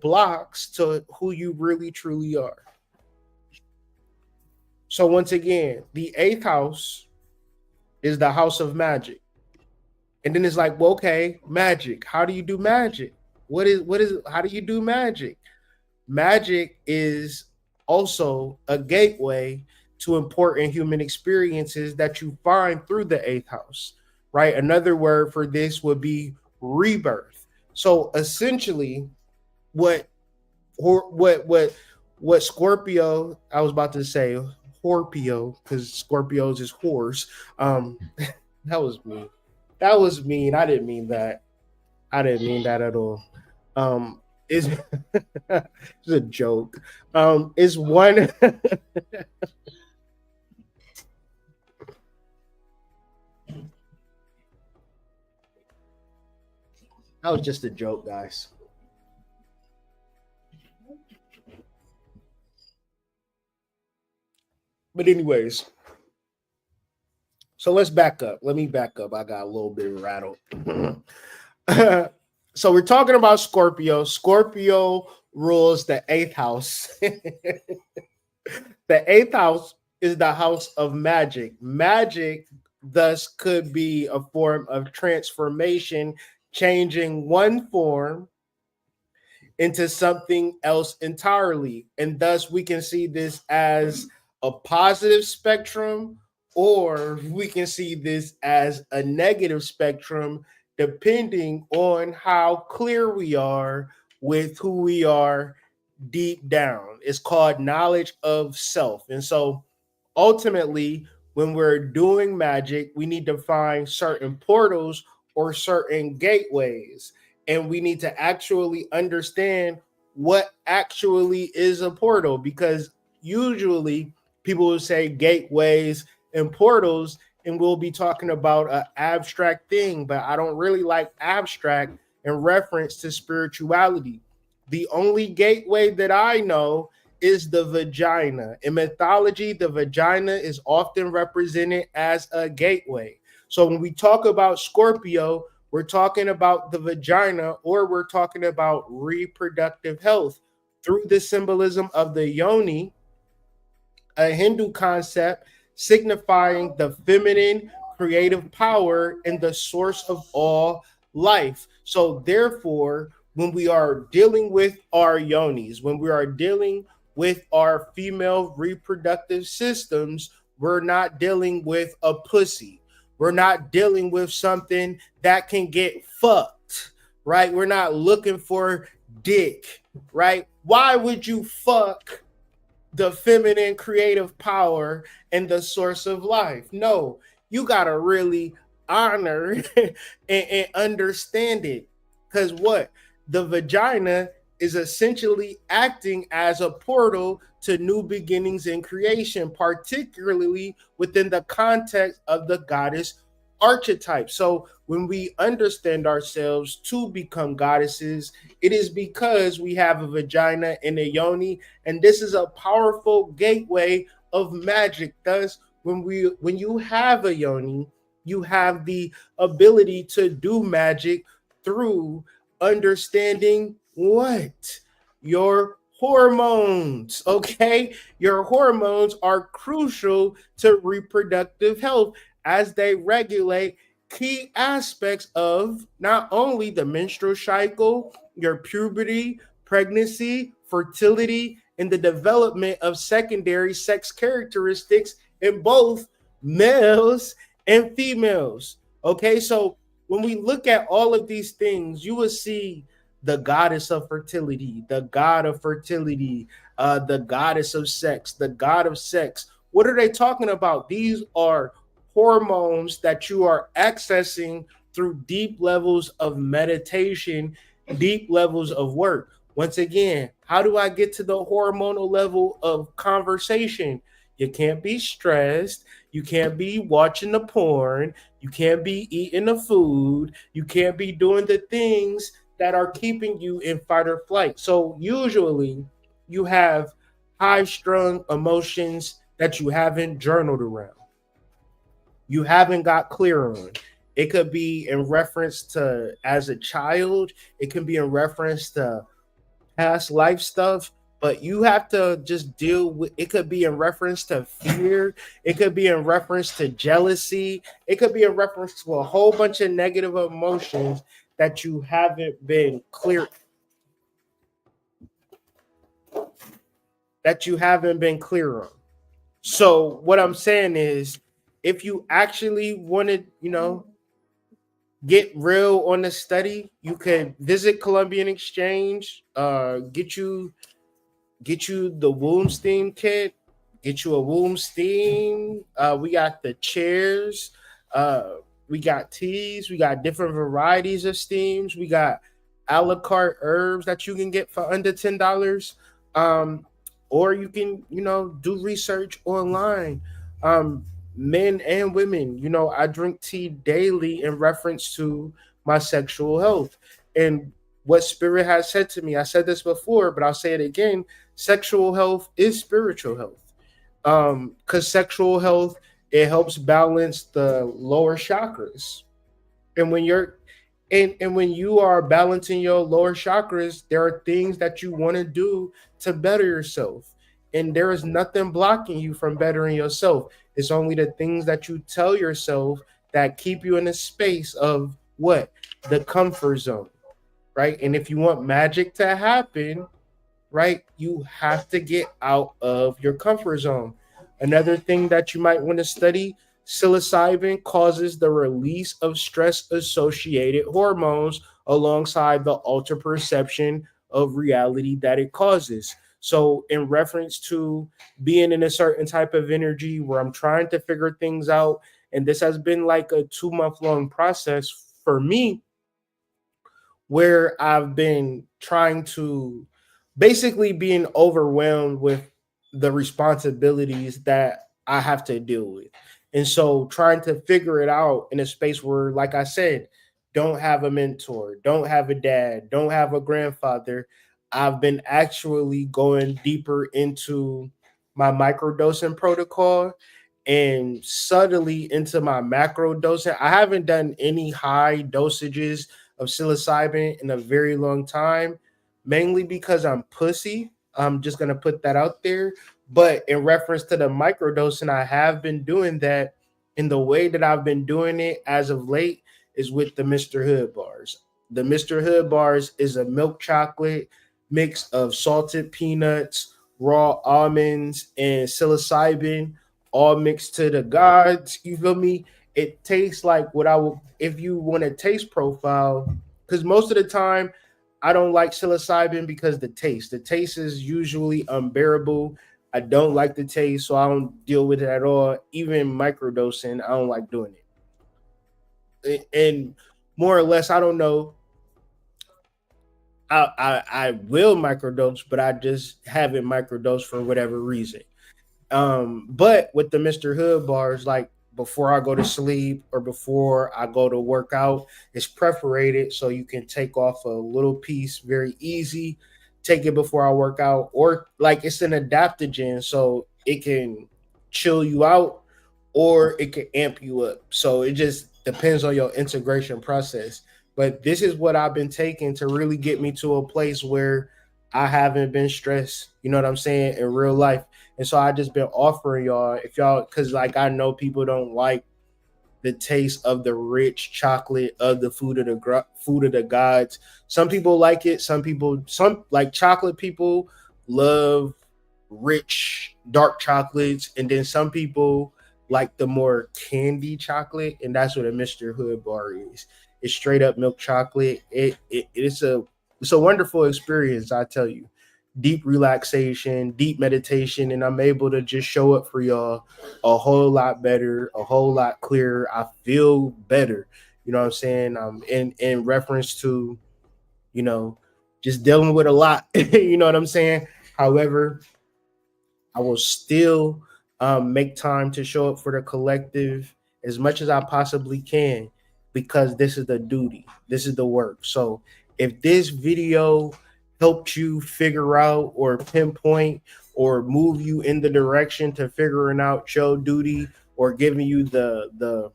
blocks to who you really truly are. So once again, the 8th house is the house of magic. And then it's like, well, okay, magic. How do you do magic? How do you do magic? Magic is also a gateway to important human experiences that you find through the 8th house, right? Another word for this would be rebirth. So essentially, what Scorpio, I was about to say Horpio, because Scorpios is horse. That was mean. That was mean. I didn't mean that. I didn't mean that at all. It's it's a joke. Is one that was just a joke, guys. But anyways, so let's back up. Let me back up. I got a little bit rattled. So we're talking about Scorpio. Scorpio rules the 8th house. The 8th house is the house of magic. Magic thus could be a form of transformation, changing one form into something else entirely. And thus we can see this as a positive spectrum, or we can see this as a negative spectrum, depending on how clear we are with who we are deep down. It's called knowledge of self. And so ultimately, when we're doing magic, we need to find certain portals or certain gateways. And we need to actually understand what actually is a portal, because usually people will say gateways and portals, and we'll be talking about an abstract thing, but I don't really like abstract in reference to spirituality. The only gateway that I know is the vagina. In mythology, the vagina is often represented as a gateway. So when we talk about Scorpio, we're talking about the vagina, or we're talking about reproductive health through the symbolism of the yoni, a Hindu concept signifying the feminine creative power and the source of all life. So therefore, when we are dealing with our yonis, when we are dealing with our female reproductive systems, we're not dealing with a pussy. We're not dealing with something that can get fucked, right? We're not looking for dick, right? Why would you fuck the feminine creative power and the source of life? No, you got to really honor and understand it. Because what? The vagina is essentially acting as a portal to new beginnings in creation, particularly within the context of the goddess archetype. So when we understand ourselves to become goddesses, it is because we have a vagina and a yoni, and this is a powerful gateway of magic. Thus, when you have a yoni, you have the ability to do magic through understanding what? Your hormones, okay? Your hormones are crucial to reproductive health, as they regulate key aspects of not only the menstrual cycle, your puberty, pregnancy, fertility, and the development of secondary sex characteristics in both males and females. Okay, so when we look at all of these things, you will see the goddess of fertility, the god of fertility, the goddess of sex, the god of sex. What are they talking about? These are hormones that you are accessing through deep levels of meditation, deep levels of work. Once again, how do I get to the hormonal level of conversation? You can't be stressed. You can't be watching the porn. You can't be eating the food. You can't be doing the things that are keeping you in fight or flight. So usually you have high-strung emotions that you haven't journaled around, you haven't got clear on. It could be in reference to as a child, it can be in reference to past life stuff, but you have to just deal with it. Could be in reference to fear, it could be in reference to jealousy, it could be in reference to a whole bunch of negative emotions that you haven't been clear on. So what I'm saying is, if you actually want to, get real on the study, you can visit Columbian Exchange, get you the womb steam kit, get you a womb steam. We got the chairs, we got teas, we got different varieties of steams, we got a la carte herbs that you can get for under $10. Or you can, do research online. Men and women, I drink tea daily in reference to my sexual health. And what Spirit has said to me, I said this before, but I'll say it again: sexual health is spiritual health. Because sexual health, it helps balance the lower chakras. And when you're and when you are balancing your lower chakras, there are things that you want to do to better yourself. And there is nothing blocking you from bettering yourself. It's only the things that you tell yourself that keep you in a space of what? The comfort zone, right? And if you want magic to happen, right, you have to get out of your comfort zone. Another thing that you might want to study: psilocybin causes the release of stress-associated hormones alongside the altered perception of reality that it causes. So, in reference to being in a certain type of energy where I'm trying to figure things out, and this has been like a 2-month long process for me, where I've been trying to basically being overwhelmed with the responsibilities that I have to deal with. And so trying to figure it out in a space where, like I said, don't have a mentor, don't have a dad, don't have a grandfather. I've been actually going deeper into my microdosing protocol and subtly into my macro dosing. I haven't done any high dosages of psilocybin in a very long time, mainly because I'm pussy. I'm just gonna put that out there. But in reference to the microdosing, I have been doing that. In the way that I've been doing it as of late is with the Mr. Hood bars. The Mr. Hood bars is a milk chocolate mix of salted peanuts, raw almonds, and psilocybin, all mixed to the gods. You feel me? It tastes like what I would, if you want a taste profile, because most of the time I don't like psilocybin because the taste is usually unbearable. I don't like the taste, so I don't deal with it at all. Even microdosing, I don't like doing it. And more or less, I don't know. I will microdose, but I just haven't microdosed for whatever reason. But with the Mr. Hood bars, like before I go to sleep or before I go to work out, it's perforated so you can take off a little piece very easy. Take it before I work out, or like it's an adaptogen, so it can chill you out or it can amp you up. So it just depends on your integration process. But this is what I've been taking to really get me to a place where I haven't been stressed, you know what I'm saying, in real life. And so I just been offering y'all, if y'all, because like I know people don't like the taste of the rich chocolate of the food of the gods. Some people like it. Some like chocolate people love rich dark chocolates, and then some people like the more candy chocolate, and that's what a Mr. Hood bar is. It's straight up milk chocolate. It's a wonderful experience, I tell you. Deep relaxation, deep meditation, and I'm able to just show up for y'all a whole lot better, a whole lot clearer. I feel better, you know what I'm saying? In reference to, just dealing with a lot, you know what I'm saying? However, I will still make time to show up for the collective as much as I possibly can, because this is the duty, this is the work. So if this video helped you figure out or pinpoint or move you in the direction to figuring out your duty, or giving you the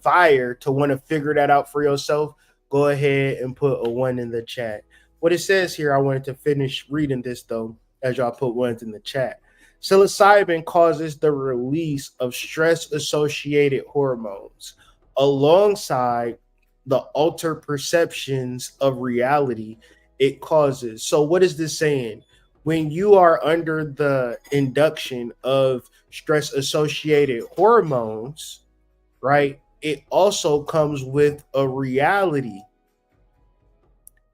fire to want to figure that out for yourself, go ahead and put a 1 in the chat. What it says here, I wanted to finish reading this though, as y'all put 1s in the chat. Psilocybin causes the release of stress-associated hormones alongside the altered perceptions of reality it causes. So what is this saying? When you are under the induction of stress-associated hormones, right, it also comes with a reality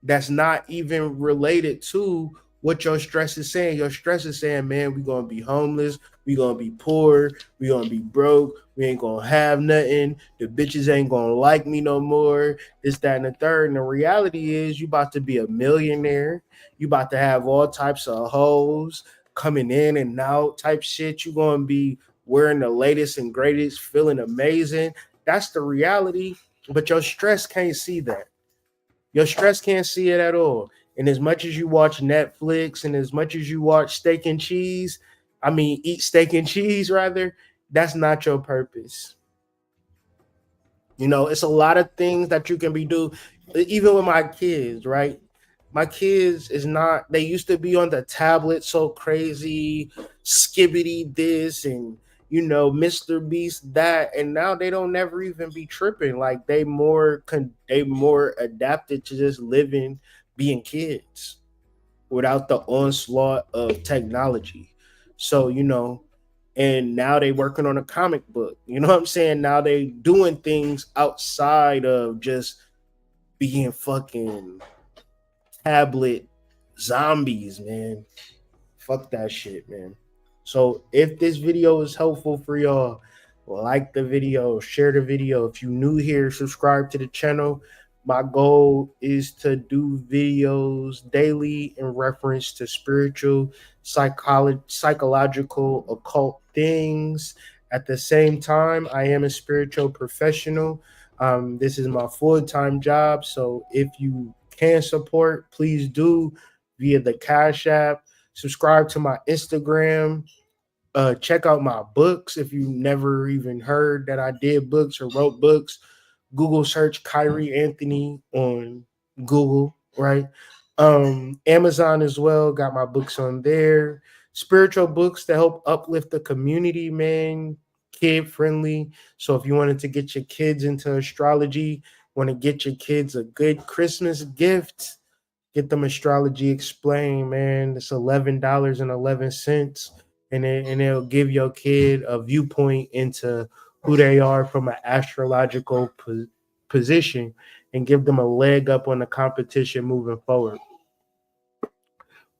that's not even related to what your stress is saying. Your stress is saying, man, we're going to be homeless. We're going to be poor. We're going to be broke. We ain't going to have nothing. The bitches ain't going to like me no more. This, that, and the third. And the reality is you about to be a millionaire. You about to have all types of hoes coming in and out type shit. You're going to be wearing the latest and greatest, feeling amazing. That's the reality. But your stress can't see that. Your stress can't see it at all. And as much as you watch Netflix and as much as you watch steak and cheese, eat steak and cheese rather, that's not your purpose. You know, it's a lot of things that you can be do. Even with my kids, right? My kids is not, they used to be on the tablet so crazy, skibbity this and, you know, Mr. Beast that, and now they don't never even be tripping. Like they more adapted to just living, being kids without the onslaught of technology. So, you know, and now they working on a comic book. You know what I'm saying? Now they doing things outside of just being fucking tablet zombies, man. Fuck that shit, man. So if this video is helpful for y'all, like the video, share the video. If you're new here, subscribe to the channel. My goal is to do videos daily in reference to spiritual, psychological, occult things. At the same time, I am a spiritual professional. This is my full-time job. So if you can support, please do via the Cash App. Subscribe to my Instagram. Check out my books. If you never even heard that I did books or wrote books, Google search Kyrie Anthony on Google, right? Amazon as well. Got my books on there. Spiritual books to help uplift the community, man. Kid friendly. So if you wanted to get your kids into astrology, want to get your kids a good Christmas gift, get them Astrology Explained, man. It's $11.11. And it'll give your kid a viewpoint into who they are from an astrological position and give them a leg up on the competition moving forward. With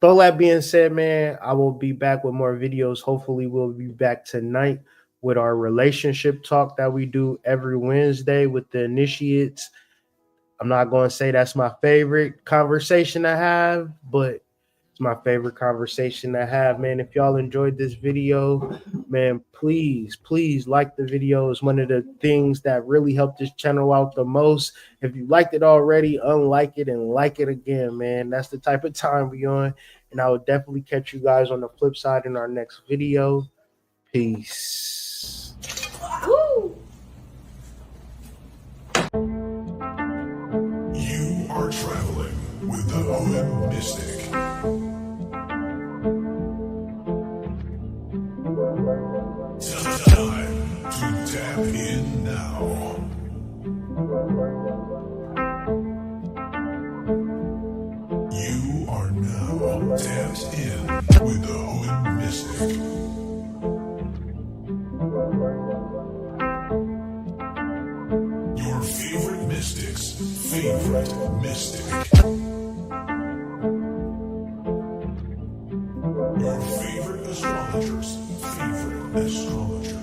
all that being said, man, I will be back with more videos. Hopefully we'll be back tonight with our relationship talk that we do every Wednesday with the initiates. I'm not going to say that's my favorite conversation to have, but it's my favorite conversation to have, man. If y'all enjoyed this video, man, please like the video. It's one of the things that really helped this channel out the most. If you liked it already, unlike it and like it again, man. That's the type of time we on. And I will definitely catch you guys on the flip side in our next video. Peace. You are traveling with the Hood Mystic. Time to tap in now. You are now tapped in with the Hood Mystic. Your favorite mystic's favorite mystic. Your favorite astrologer's favorite astrologer.